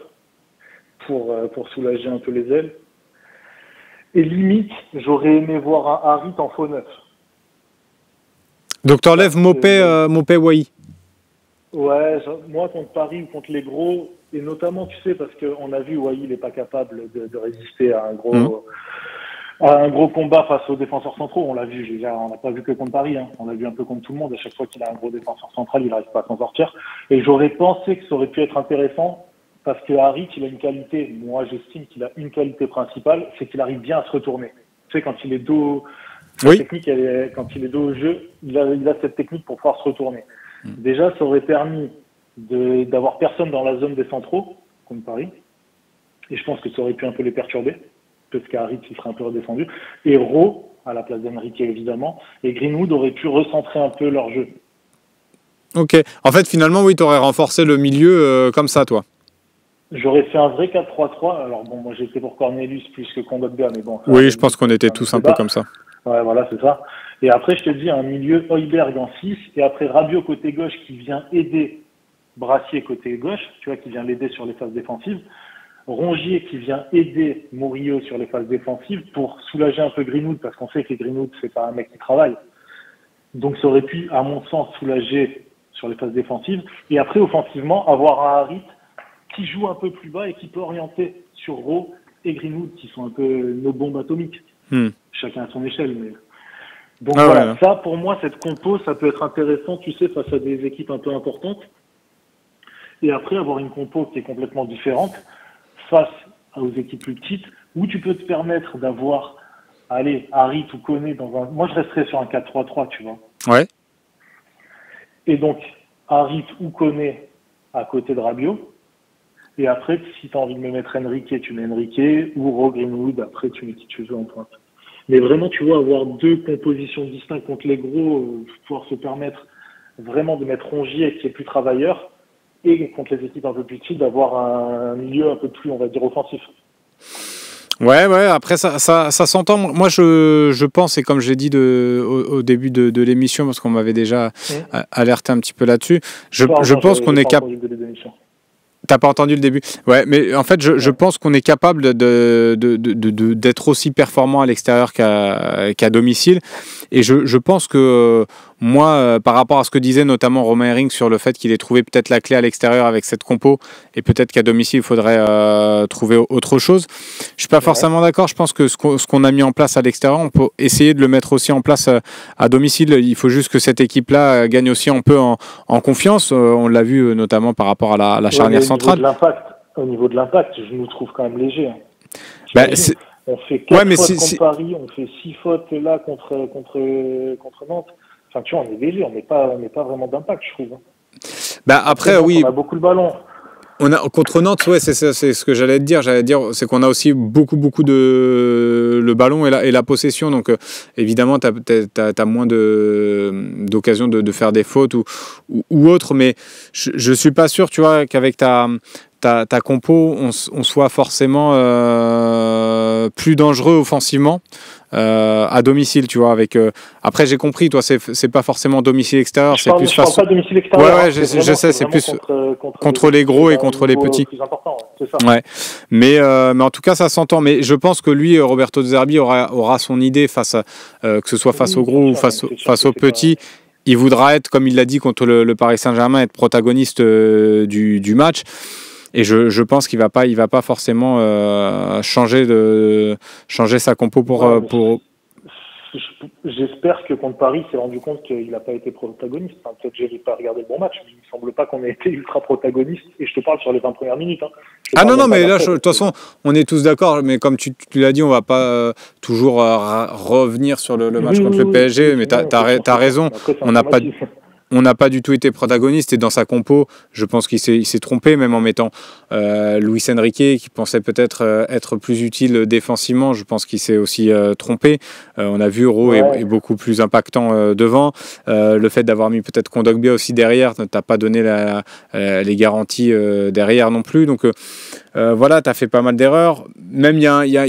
pour soulager un peu les ailes. Et limite, j'aurais aimé voir un Harit en faux neuf. Donc t'enlèves Mopé Wai. Ouais, moi contre Paris ou contre les gros, et notamment tu sais parce qu'on a vu Wai il n'est pas capable de résister à un gros combat face aux défenseurs centraux. On l'a vu, on n'a pas vu que contre Paris, hein. On l'a vu un peu contre tout le monde. À chaque fois qu'il a un gros défenseur central, il n'arrive pas à s'en sortir. Et j'aurais pensé que ça aurait pu être intéressant parce que Harit, il a une qualité. Moi, j'estime qu'il a une qualité principale, c'est qu'il arrive bien à se retourner. Tu sais, quand il est dos, Oui. technique, quand il est dos au jeu, il a cette technique pour pouvoir se retourner. Déjà, ça aurait permis d'avoir personne dans la zone des centraux, comme Paris. Et je pense que ça aurait pu un peu les perturber, parce qu'Harit, il serait un peu redescendu. Et Rowe, à la place d'Enrique, évidemment, et Greenwood auraient pu recentrer un peu leur jeu. Ok. En fait, finalement, oui, tu aurais renforcé le milieu comme ça, toi. J'aurais fait un vrai 4-3-3. Alors bon, moi j'étais pour Cornelius plus que Kondogbia, mais bon. Oui, je pense qu'on était tous un peu comme ça. Ouais, voilà, c'est ça. Et après, je te dis, un milieu Højbjerg en 6, et après Rabiot côté gauche qui vient aider Brassier côté gauche, tu vois, qui vient l'aider sur les phases défensives. Rongier qui vient aider Murillo sur les phases défensives pour soulager un peu Greenwood, parce qu'on sait que Greenwood, c'est pas un mec qui travaille. Donc ça aurait pu, à mon sens, soulager sur les phases défensives. Et après, offensivement, avoir un Harit qui joue un peu plus bas et qui peut orienter sur Rowe et Greenwood, qui sont un peu nos bombes atomiques. Chacun à son échelle. Mais... Donc voilà, ouais. Ça, pour moi, cette compo, ça peut être intéressant, tu sais, face à des équipes un peu importantes. Et après, avoir une compo qui est complètement différente face aux équipes plus petites, où tu peux te permettre d'avoir, allez, Harit ou Koné dans un... Moi, je resterais sur un 4-3-3, tu vois. Ouais. Et donc, Harit ou Koné à côté de Rabiot. Et après, si tu as envie de me mettre Enrique, tu mets Enrique, ou Rowe, Greenwood, après tu mets qui tu veux en pointe. Mais vraiment, tu vois, avoir deux compositions distinctes contre les gros, pouvoir se permettre vraiment de mettre Rongier qui est plus travailleur, et contre les équipes un peu plus petites, d'avoir un milieu un peu plus, on va dire, offensif. Ouais, après ça s'entend. Moi, je pense, et comme je l'ai dit au début de l'émission, parce qu'on m'avait déjà alerté un petit peu là-dessus, je pense qu'on est capable... T'as pas entendu le début? Ouais, mais en fait, je pense qu'on est capable d'être aussi performant à l'extérieur qu'à domicile. Et je pense que moi, par rapport à ce que disait notamment Romain Heering sur le fait qu'il ait trouvé peut-être la clé à l'extérieur avec cette compo, et peut-être qu'à domicile, il faudrait trouver autre chose. Je suis pas forcément d'accord. Je pense que ce qu'on a mis en place à l'extérieur, on peut essayer de le mettre aussi en place à domicile. Il faut juste que cette équipe-là gagne aussi un peu en confiance. On l'a vu notamment par rapport à la charnière centrale. Au niveau de l'impact, je nous trouve quand même léger. On fait 4 fautes contre Paris, on fait 6 fautes là contre Nantes. Enfin, tu vois, on est léger, on n'est pas vraiment d'impact, je trouve. Après, oui. On a beaucoup le ballon. Contre Nantes, ouais, c'est ce que j'allais te dire. C'est qu'on a aussi beaucoup de le ballon et la possession. Donc, évidemment, t'as moins d'occasion de faire des fautes ou autre. Mais je suis pas sûr, tu vois, qu'avec ta compo, on soit forcément plus dangereux offensivement à domicile, tu vois. Après, j'ai compris, toi, c'est pas forcément domicile extérieur, c'est plus face. Je parle pas domicile extérieur. Ouais, je sais, c'est plus contre les gros et contre les petits. Plus important, c'est ça. Ouais, mais en tout cas, ça s'entend. Mais je pense que lui, Roberto De Zerbi aura son idée face, que ce soit face aux gros ou face aux petits. Il voudra être, comme il l'a dit contre le Paris Saint-Germain, être protagoniste du match. Et je pense qu'il va pas forcément changer sa compo pour... J'espère que contre Paris, il s'est rendu compte qu'il n'a pas été protagoniste. Enfin, peut-être que j'ai pas regardé le bon match, mais il ne me semble pas qu'on ait été ultra protagoniste. Et je te parle sur les 20 premières minutes. Non, mais là, de toute façon, on est tous d'accord. Mais comme tu l'as dit, on ne va pas toujours revenir sur le match contre le PSG. Mais tu as raison. Après, on n'a pas du tout été protagoniste, et dans sa compo, je pense qu'il s'est trompé, même en mettant Luis Enrique, qui pensait peut-être être plus utile défensivement. Je pense qu'il s'est aussi trompé. On a vu Rowe est beaucoup plus impactant devant. Le fait d'avoir mis peut-être Kondogbia aussi derrière, ne t'a pas donné les garanties derrière non plus. Donc voilà, tu as fait pas mal d'erreurs. Même il y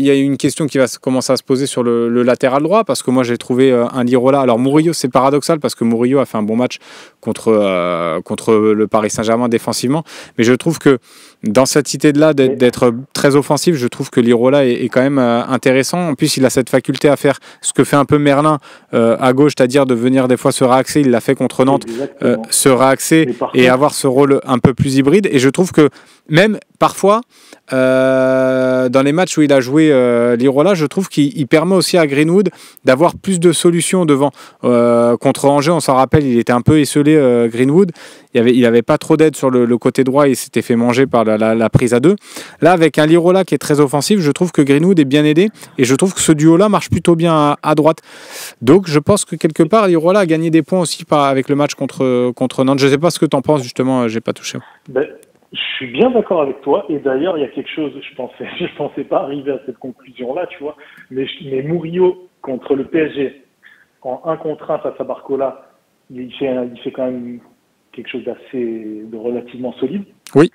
a une question qui va commencer à se poser sur le latéral droit, parce que moi j'ai trouvé un Lirola. Alors Murillo, c'est paradoxal parce que Murillo a fait un bon match contre le Paris Saint-Germain défensivement, mais je trouve que dans cette idée-là d'être très offensif, je trouve que Lirola est quand même intéressant. En plus, il a cette faculté à faire ce que fait un peu Merlin à gauche, c'est-à-dire de venir des fois se réaxer. Il l'a fait contre Nantes, se réaxer et avoir ce rôle un peu plus hybride. Et je trouve que même parfois, dans les matchs où il a joué Lirola, je trouve qu'il permet aussi à Greenwood d'avoir plus de solutions devant. Contre Angers, on s'en rappelle, il était un peu esselé, Greenwood. Il avait pas trop d'aide sur le côté droit. Il s'était fait manger par la prise à deux. Là, avec un Lirola qui est très offensif, je trouve que Greenwood est bien aidé et je trouve que ce duo-là marche plutôt bien à droite. Donc, je pense que quelque part, Lirola a gagné des points aussi avec le match contre Nantes. Je ne sais pas ce que tu en penses, justement, j'ai pas touché. Je suis bien d'accord avec toi, et d'ailleurs, il y a quelque chose, je pensais pas arriver à cette conclusion-là, tu vois, mais Murillo contre le PSG, en 1 contre 1 face à Barcola, il fait quand même quelque chose de relativement solide. Oui.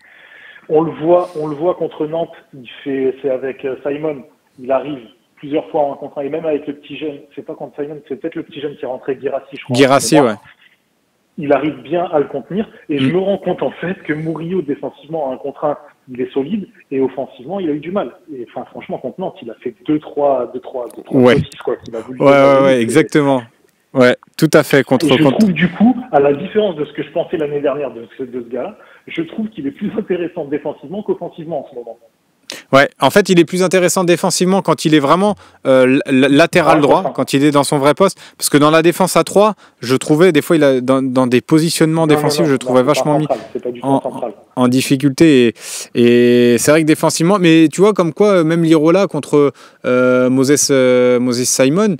On le voit contre Nantes, c'est avec Simon, il arrive plusieurs fois en 1 contre 1, et même avec le petit jeune, c'est pas contre Simon, c'est peut-être le petit jeune qui est rentré, Guirassy, je crois. Guirassy, ouais. Il arrive bien à le contenir et je me rends compte en fait que Murillo défensivement en 1 contre 1 il est solide et offensivement il a eu du mal. Et enfin franchement contre Nantes il a fait 2-3 ouais. 6 quoi. Il a voulu ouais, exactement. Ouais, tout à fait. Je trouve du coup, à la différence de ce que je pensais l'année dernière de ce gars-là, je trouve qu'il est plus intéressant défensivement qu'offensivement en ce moment. Ouais, en fait, il est plus intéressant défensivement quand il est vraiment latéral droit, quand il est dans son vrai poste. Parce que dans la défense à 3, je trouvais, des fois, il a, dans des positionnements défensifs, je trouvais vachement mis en difficulté. Et c'est vrai que défensivement, mais tu vois, comme quoi, même Lirola contre Moses Simon,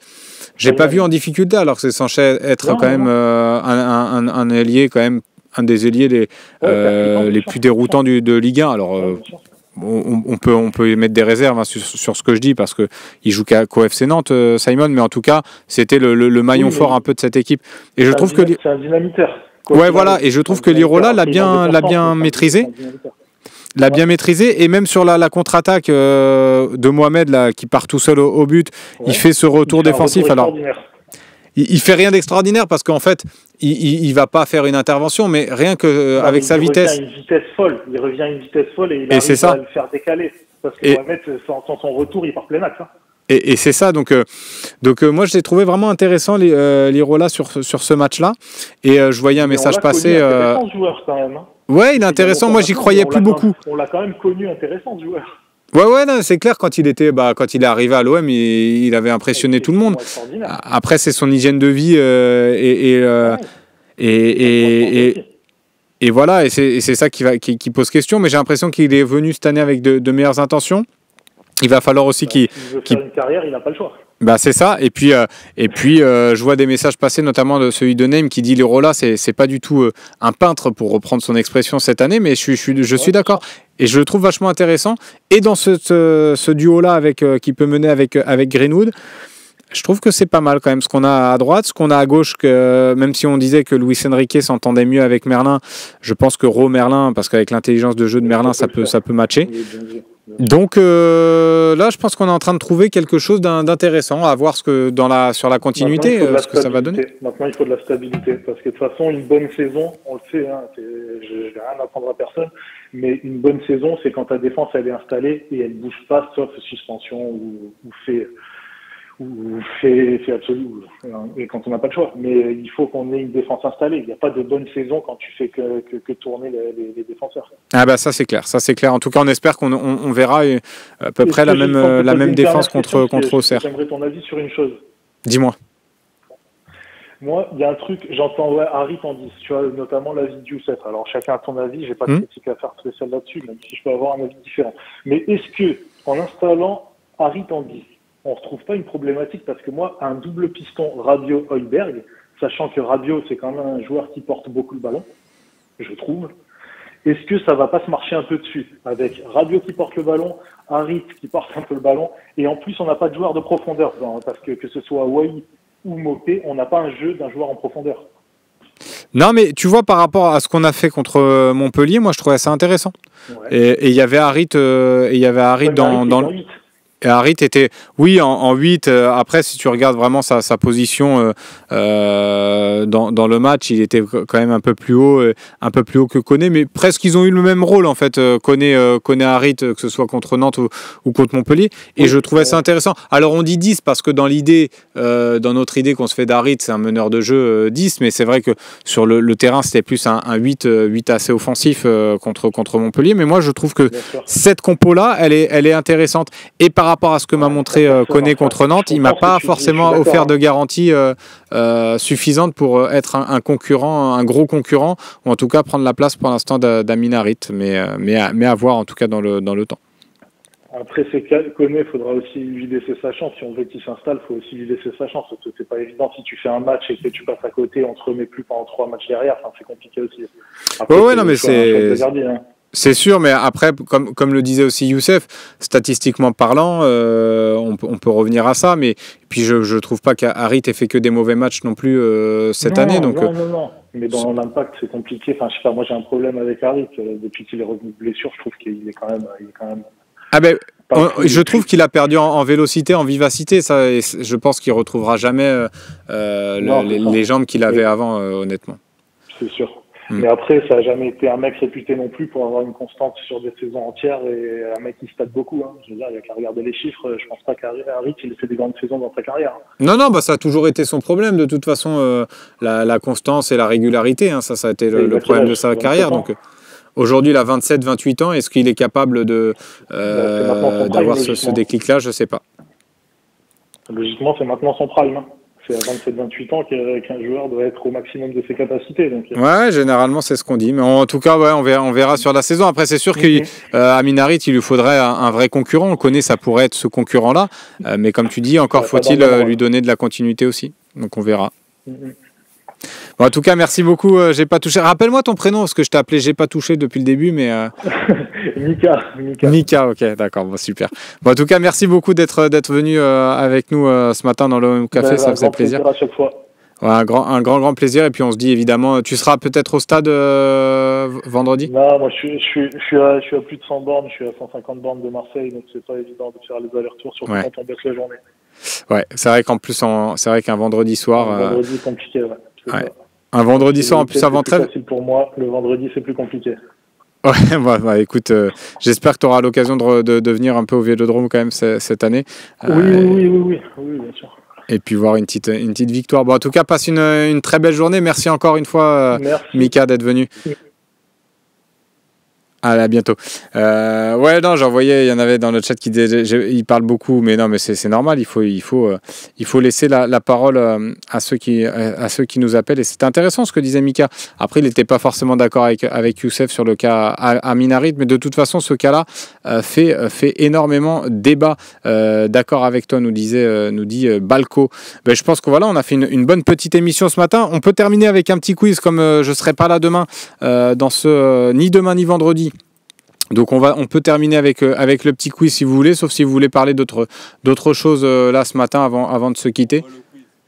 j'ai pas vu en difficulté, alors que c'est censé être quand même un ailier, quand même, un des ailiers les plus déroutants de Ligue 1. Alors. On peut émettre des réserves sur ce que je dis parce qu'il joue qu'au FC Nantes, Simon, mais en tout cas, c'était le maillon fort un peu de cette équipe. Et je trouve que c'est un dynamiteur. Ouais, voilà. Et je trouve que Lirola l'a bien maîtrisé. L'a bien maîtrisé et même sur la contre-attaque de Mohamed là, qui part tout seul au but, il fait ce retour défensif. Alors, il fait rien d'extraordinaire parce qu'en fait, il va pas faire une intervention, mais rien que avec sa vitesse. Il revient à une vitesse folle et il arrive à le faire décaler. Parce que Mohamed, sans son retour, il part plein axe. Et c'est ça, donc moi je l'ai trouvé vraiment intéressant Lirola sur ce match-là. Et je voyais un message passer. Intéressant joueur quand même. Ouais, il est intéressant. Moi j'y croyais plus beaucoup. On l'a quand même connu intéressant ce joueur. Ouais, non, c'est clair, quand il est arrivé à l'OM, il avait impressionné tout le monde. Après, c'est son hygiène de vie et voilà, et c'est ça qui pose question. Mais j'ai l'impression qu'il est venu cette année avec de meilleures intentions. Il va falloir aussi qu'il veut faire une carrière, il n'a pas le choix. C'est ça. Et puis, je vois des messages passer, notamment de celui de Name qui dit Lirola, c'est pas du tout un peintre, pour reprendre son expression cette année, mais je suis d'accord. Et je le trouve vachement intéressant. Et dans ce duo-là qui peut mener avec Greenwood, je trouve que c'est pas mal quand même ce qu'on a à droite, ce qu'on a à gauche, que même si on disait que Luis Enrique s'entendait mieux avec Merlin, je pense que Merlin, parce qu'avec l'intelligence de jeu de Merlin, ça peut matcher. Donc là, je pense qu'on est en train de trouver quelque chose d'intéressant, à voir sur la continuité, ce que ça va donner. Maintenant, il faut de la stabilité, parce que de toute façon, une bonne saison, on le sait, je vais rien apprendre à personne, mais une bonne saison, c'est quand ta défense elle est installée et elle bouge pas, sauf suspension ou fait absolu, et quand on n'a pas le choix. Mais il faut qu'on ait une défense installée. Il n'y a pas de bonne saison quand tu fais que tourner les défenseurs. Ça c'est clair. En tout cas, on espère qu'on verra à peu près la même défense contre Auxerre. J'aimerais ton avis sur une chose. Dis-moi. Moi, il y a un truc, j'entends Harit en 10, tu vois, notamment l'avis de Youssef. Alors, chacun a ton avis, j'ai pas de critique à faire spéciale là-dessus, même si je peux avoir un avis différent. Mais est-ce que, en installant Harit en 10, on ne retrouve pas une problématique, parce que moi, un double piston Rabiot-Højbjerg, sachant que Rabiot, c'est quand même un joueur qui porte beaucoup le ballon, je trouve, est-ce que ça va pas se marcher un peu dessus, avec Rabiot qui porte le ballon, Harit qui porte un peu le ballon, et en plus, on n'a pas de joueur de profondeur, parce que ce soit Wai ou Mopé, on n'a pas un jeu d'un joueur en profondeur. Non, mais tu vois, par rapport à ce qu'on a fait contre Montpellier, moi, je trouvais ça intéressant. Ouais. Et il y avait Harit, dans le... Et Harit était, oui, en 8. Après, si tu regardes vraiment sa position dans le match, il était quand même un peu plus haut que Koné. Mais presque, ils ont eu le même rôle, en fait, Koné Harit, que ce soit contre Nantes ou contre Montpellier. Et je trouvais ça intéressant. Alors, on dit 10 parce que dans notre idée qu'on se fait d'Harit, c'est un meneur de jeu 10. Mais c'est vrai que sur le terrain, c'était plus un 8 assez offensif contre Montpellier. Mais moi, je trouve que cette compo-là, elle est intéressante. Et par rapport à ce que m'a montré Koné contre Nantes, il m'a pas forcément offert de garantie suffisante pour être un concurrent, un gros concurrent, ou en tout cas prendre la place pour l'instant d'Amin Harit, mais à voir en tout cas dans le temps. Après, Koné, il faudra aussi lui laisser sa chance. Si on veut qu'il s'installe, il faut aussi lui laisser sa chance. Parce que c'est pas évident si tu fais un match et que tu passes à côté, on te remet plus pendant 3 matchs derrière. Enfin, c'est compliqué aussi. Après, ouais, non, mais c'est sûr, mais après, comme le disait aussi Youssef, statistiquement parlant, on peut revenir à ça, mais puis je trouve pas qu'Harit ait fait que des mauvais matchs non plus cette année. Donc, non. Mais dans l'impact, c'est compliqué. Enfin, je sais pas, moi j'ai un problème avec Harit. Depuis qu'il est revenu de blessure, je trouve qu'il est quand même. Ah ben, je trouve qu'il a perdu en vélocité, en vivacité. Ça, et je pense qu'il retrouvera jamais les jambes qu'il avait avant, honnêtement. C'est sûr. Mais après, ça n'a jamais été un mec réputé non plus pour avoir une constante sur des saisons entières et un mec qui state beaucoup. Hein. Je veux dire, il n'y a qu'à regarder les chiffres. Je pense pas qu'Harit, il ait fait des grandes saisons dans sa carrière. Non, ça a toujours été son problème. De toute façon, la constance et la régularité, hein, ça a été le problème de sa carrière. Donc, aujourd'hui, il a 27-28 ans. Est-ce qu'il est capable d'avoir ce déclic-là? Je ne sais pas. Logiquement, c'est maintenant son prime. Hein. C'est à 27-28 ans qu'un joueur doit être au maximum de ses capacités. Donc. Ouais, généralement, c'est ce qu'on dit. Mais en tout cas, ouais, on verra sur la saison. Après, c'est sûr qu'Amin Harit, il lui faudrait un vrai concurrent. On le connaît, ça pourrait être ce concurrent-là. Mais comme tu dis, encore faut-il lui donner de la continuité aussi. Donc, on verra. Bon, en tout cas, merci beaucoup. J'ai pas touché. Rappelle-moi ton prénom, parce que je t'ai appelé J'ai pas touché depuis le début, mais. Mika, ok, d'accord, bon, super. Bon, en tout cas, merci beaucoup d'être venu avec nous ce matin dans le café, ça faisait plaisir. À chaque fois. Ouais, un grand plaisir. Et puis on se dit évidemment, tu seras peut-être au stade vendredi? Non, moi je suis à plus de 100 bornes, je suis à 150 bornes de Marseille, donc c'est pas évident de faire les allers-retours, surtout quand on baisse la journée. Ouais, c'est vrai qu'en plus, c'est vrai qu'un vendredi soir. Un vendredi compliqué, ouais. Un vendredi soir en plus avant trêve. C'est facile pour moi, le vendredi c'est plus compliqué. Ouais, écoute, j'espère que tu auras l'occasion de venir un peu au Vélodrome quand même cette année. Oui, bien sûr. Et puis voir une petite victoire. Bon, en tout cas, passe une très belle journée. Merci encore une fois, Mika, d'être venu. Allez, à bientôt. Ouais, non, j'en voyais, il y en avait dans le chat qui disaient, il parle beaucoup, mais non, mais c'est normal. Il faut laisser la parole à ceux qui nous appellent. Et c'est intéressant ce que disait Mika. Après, il n'était pas forcément d'accord avec Youssef sur le cas Amin Harit, mais de toute façon, ce cas-là fait énormément débat. D'accord avec toi, nous dit Balco. Ben, je pense que voilà, on a fait une bonne petite émission ce matin. On peut terminer avec un petit quiz, comme je serai pas là demain, ni demain ni vendredi. Donc on peut terminer avec le petit quiz si vous voulez, sauf si vous voulez parler d'autres choses là ce matin avant de se quitter.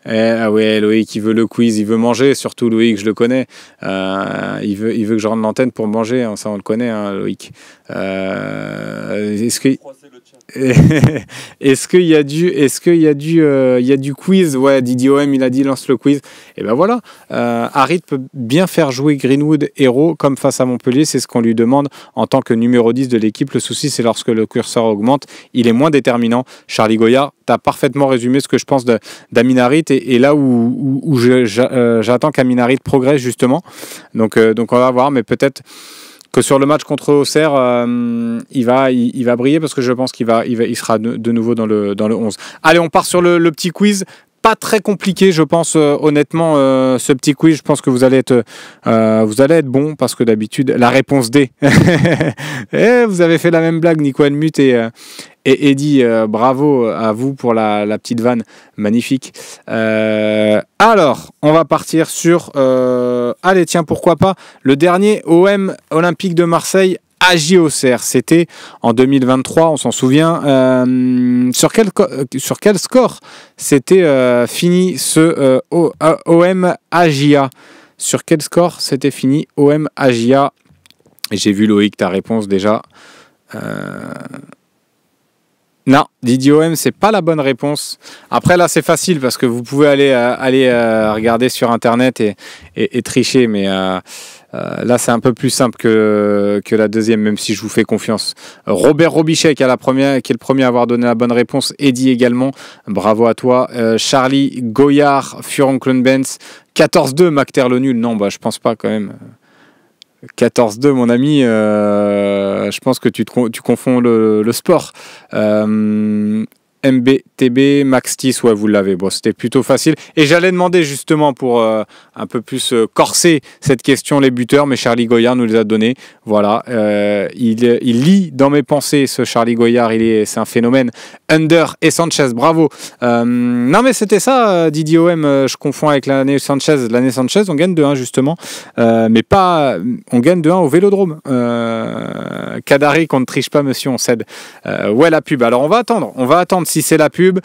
Ah ouais, Loïc, il veut le quiz, il veut manger, surtout Loïc, je le connais. Il veut que je rentre l'antenne pour manger, hein, ça on le connaît, hein, Loïc. Est-ce qu'il y a du quiz? Ouais, Didier OM, il a dit lance le quiz. Et ben voilà, Harit peut bien faire jouer Greenwood héros comme face à Montpellier, c'est ce qu'on lui demande en tant que numéro 10 de l'équipe. Le souci, c'est lorsque le curseur augmente, il est moins déterminant. Charlie Goyard, tu as parfaitement résumé ce que je pense d'Amin Harit et là où j'attends qu'Amin Harit progresse justement. Donc on va voir, mais peut-être que sur le match contre Auxerre, il va briller parce que je pense qu'il sera de nouveau dans le 11. Allez, on part sur le petit quiz. Pas très compliqué, je pense, honnêtement, ce petit quiz. Je pense que vous allez être bon parce que d'habitude, la réponse D. Vous avez fait la même blague, Nico Helmut et Eddy. Bravo à vous pour la petite vanne. Magnifique. Alors, on va partir sur... allez, tiens, pourquoi pas. Le dernier OM Olympique de Marseille AJ Auxerre, c'était en 2023, on s'en souvient. Sur quel score c'était fini ce OM AJA? Sur quel score c'était fini OM AJA? Et j'ai vu Loïc, ta réponse déjà. Non, Didier OM, c'est pas la bonne réponse. Après là, c'est facile parce que vous pouvez aller regarder sur internet et tricher, mais là, c'est un peu plus simple que la deuxième, même si je vous fais confiance. Robert Robichet qui est le premier à avoir donné la bonne réponse. Eddy également, bravo à toi. Charlie Goyard, Furent Benz, 14-2, Macter le nul. Non, je pense pas quand même. 14-2, mon ami, je pense que tu confonds le sport. MBTB, Max Tis, ouais, vous l'avez. Bon, c'était plutôt facile. Et j'allais demander justement pour un peu plus corser cette question, les buteurs, mais Charlie Goyard nous les a donnés. Voilà, il lit dans mes pensées, ce Charlie Goyard, c'est un phénomène. Under et Sanchez, bravo. Non, mais c'était ça, Didier OM, je confonds avec l'année Sanchez. L'année Sanchez, on gagne 2-1 justement, mais pas, on gagne 2-1 au Vélodrome. Kadari, qu'on ne triche pas, monsieur, on cède. Ouais, la pub. Alors, on va attendre si c'est la pub.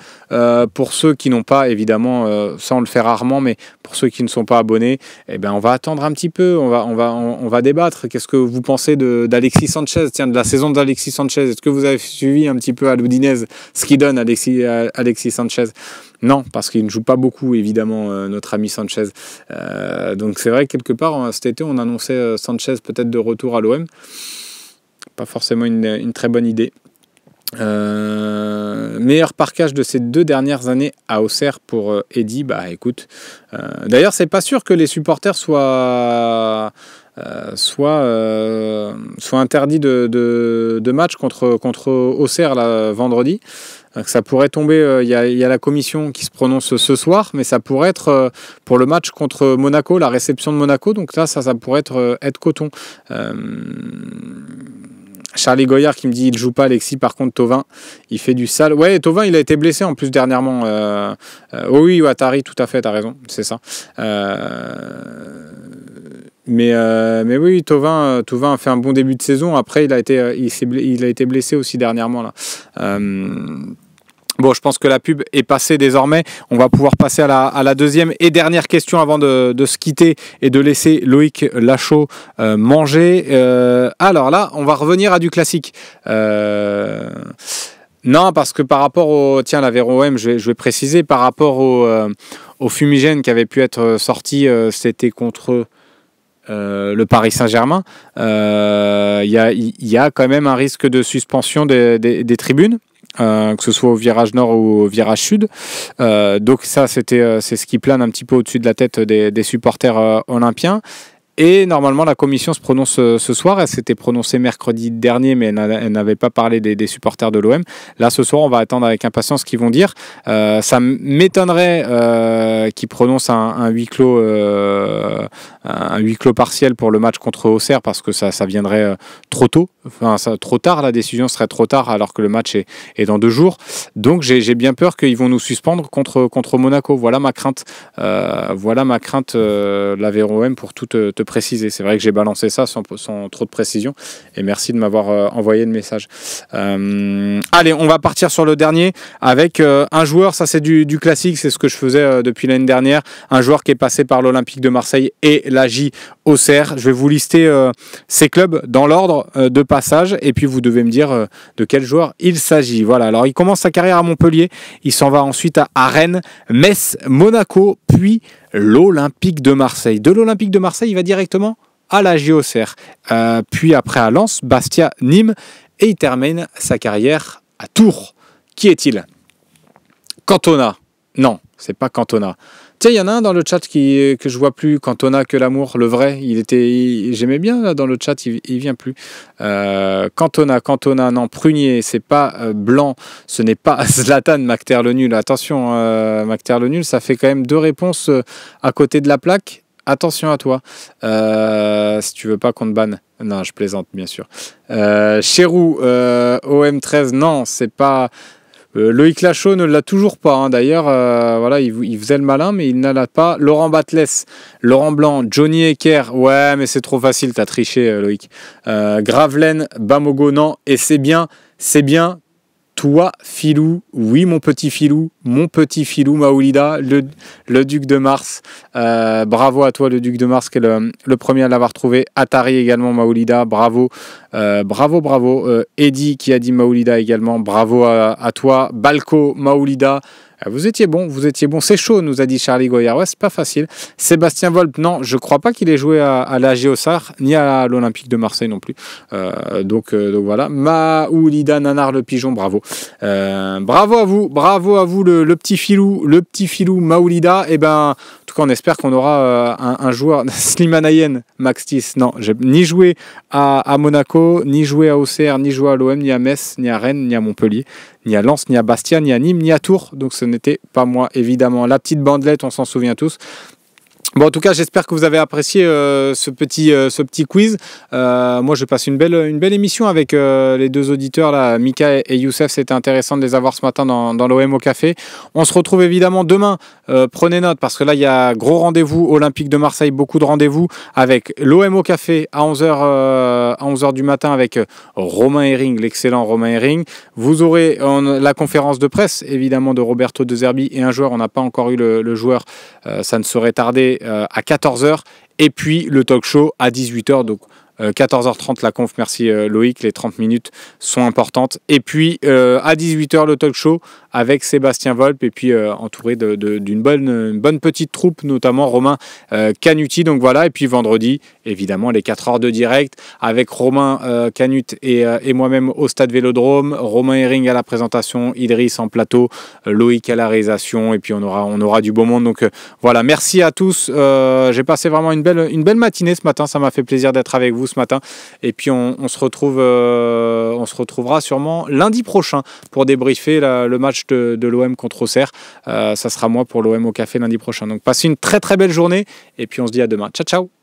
Pour ceux qui n'ont pas, évidemment, ça on le fait rarement, mais pour ceux qui ne sont pas abonnés, eh ben, on va attendre un petit peu, on va débattre. Qu'est-ce que vous pensez d'Alexis Sanchez, tiens, de la saison d'Alexis Sanchez? Est-ce que vous avez suivi un petit peu à l'Udinese ce qu'il donne Alexis Sanchez? Non, parce qu'il ne joue pas beaucoup, évidemment, notre ami Sanchez. Donc c'est vrai que quelque part, cet été, on annonçait Sanchez peut-être de retour à l'OM. Pas forcément une très bonne idée. Meilleur parquage de ces 2 dernières années à Auxerre pour Eddy. Bah écoute, d'ailleurs c'est pas sûr que les supporters soient interdits de match contre Auxerre là, vendredi. Ça pourrait tomber, il y a la commission qui se prononce ce soir, mais ça pourrait être pour le match contre Monaco, la réception de Monaco, donc là ça pourrait être coton. Charlie Goyard qui me dit il joue pas, Alexis. Par contre Thauvin il fait du sale. Ouais, Thauvin il a été blessé en plus dernièrement. Oh oui, Atari, tout à fait, t'as raison, c'est ça. Mais oui, Thauvin a fait un bon début de saison. Après il a été blessé aussi dernièrement là. Bon, je pense que la pub est passée désormais. On va pouvoir passer à la deuxième et dernière question avant de se quitter et de laisser Loïc Lachaud manger. Alors là, on va revenir à du classique. Non, parce que par rapport au... Tiens, l'Aveyron OM, je vais préciser, par rapport au fumigène qui avait pu être sorti, c'était contre... le Paris Saint-Germain, il y a quand même un risque de suspension des tribunes. Que ce soit au virage nord ou au virage sud. Donc ça, c'est ce qui plane un petit peu au-dessus de la tête des supporters olympiens. Et normalement, la commission se prononce ce soir. Elle s'était prononcée mercredi dernier, mais elle n'avait pas parlé des supporters de l'OM. Là, ce soir, on va attendre avec impatience ce qu'ils vont dire. Ça m'étonnerait qu'ils prononcent un huis clos partiel pour le match contre Auxerre, parce que ça viendrait trop tôt. Enfin, trop tard, la décision serait trop tard, alors que le match est dans 2 jours. Donc, j'ai bien peur qu'ils vont nous suspendre contre Monaco. Voilà ma crainte. L'Aveyron OM, pour tout te préciser. C'est vrai que j'ai balancé ça sans trop de précision, et merci de m'avoir envoyé le message. Allez, on va partir sur le dernier avec un joueur, ça c'est du classique, c'est ce que je faisais depuis l'année dernière, un joueur qui est passé par l'Olympique de Marseille et l'AJ Auxerre. Je vais vous lister ces clubs dans l'ordre de passage, et puis vous devez me dire de quel joueur il s'agit. Voilà, alors il commence sa carrière à Montpellier, il s'en va ensuite à Rennes, Metz, Monaco, puis l'Olympique de Marseille. De l'Olympique de Marseille, il va directement à l'AJ Auxerre. Puis après à Lens, Bastia, Nîmes, et il termine sa carrière à Tours. Qui est-il? Cantona? Non, c'est pas Cantona. Tiens, il y en a un dans le chat que je vois plus. Cantona que l'amour, le vrai. J'aimais bien là, dans le chat, il vient plus. Cantona, non. Prunier, c'est pas Blanc. Ce n'est pas Zlatan, Macter le nul. Attention, Macter le nul, ça fait quand même 2 réponses à côté de la plaque. Attention à toi. Si tu veux pas qu'on te banne. Non, je plaisante, bien sûr. Chérou, OM13, non, c'est pas... Loïc Lachaud ne l'a toujours pas, hein. D'ailleurs, voilà, il faisait le malin, mais il ne l'a pas. Laurent Batles, Laurent Blanc, Johnny Ecker, ouais, mais c'est trop facile, t'as triché, Loïc. Gravelaine, Bamogo, non, et c'est bien, toi, Filou, oui, mon petit Filou, Maoulida, le Duc de Mars. Bravo à toi, le Duc de Mars, qui est le premier à l'avoir trouvé. Atari également, Maoulida, bravo. Eddy qui a dit Maoulida également, bravo à toi. Balco, Maoulida. Vous étiez bon, c'est chaud, nous a dit Charlie Goyard. Ouais, c'est pas facile. Sébastien Volpe, non, je crois pas qu'il ait joué à la Géosar, ni à l'Olympique de Marseille non plus. Donc voilà. Maoulida Nanar le pigeon, bravo. Bravo à vous le petit filou Maoulida. Et ben, en tout cas, on espère qu'on aura un joueur, Slimane Ayen, Max Tis. Non, j'ai ni joué à Monaco, ni joué à Auxerre, ni joué à l'OM, ni à Metz, ni à Rennes, ni à Montpellier, ni à Lens, ni à Bastia, ni à Nîmes, ni à Tours. Donc ce n'était pas moi, évidemment. La petite bandelette, on s'en souvient tous. Bon, en tout cas, j'espère que vous avez apprécié ce petit quiz. Moi, je passe une belle émission avec les deux auditeurs, là, Mika et Youssef. C'était intéressant de les avoir ce matin dans l'OM au café. On se retrouve évidemment demain. Prenez note, parce que là, il y a gros rendez-vous Olympique de Marseille, beaucoup de rendez-vous avec l'OM au café à 11h du matin avec Romain Herring, l'excellent Romain Herring. Vous aurez la conférence de presse, évidemment, de Roberto De Zerbi et un joueur. On n'a pas encore eu le joueur. Ça ne saurait tarder. À 14h et puis le talk show à 18h, donc 14h30 la conf, merci Loïc, les 30 minutes sont importantes, et puis à 18h le talk show avec Sébastien Volpe, et puis entouré d'une bonne petite troupe, notamment Romain Canuti. Donc voilà, et puis vendredi évidemment les 4 heures de direct avec Romain Canut et moi-même au stade Vélodrome, Romain Herring à la présentation, Idriss en plateau, Loïc à la réalisation, et puis on aura du beau monde. Donc voilà, merci à tous. J'ai passé vraiment une belle matinée ce matin, ça m'a fait plaisir d'être avec vous ce matin, et puis on se retrouvera sûrement lundi prochain pour débriefer le match de l'OM contre Auxerre. Ça sera moi pour l'OM au café lundi prochain. Donc passez une très très belle journée, et puis on se dit à demain. Ciao ciao.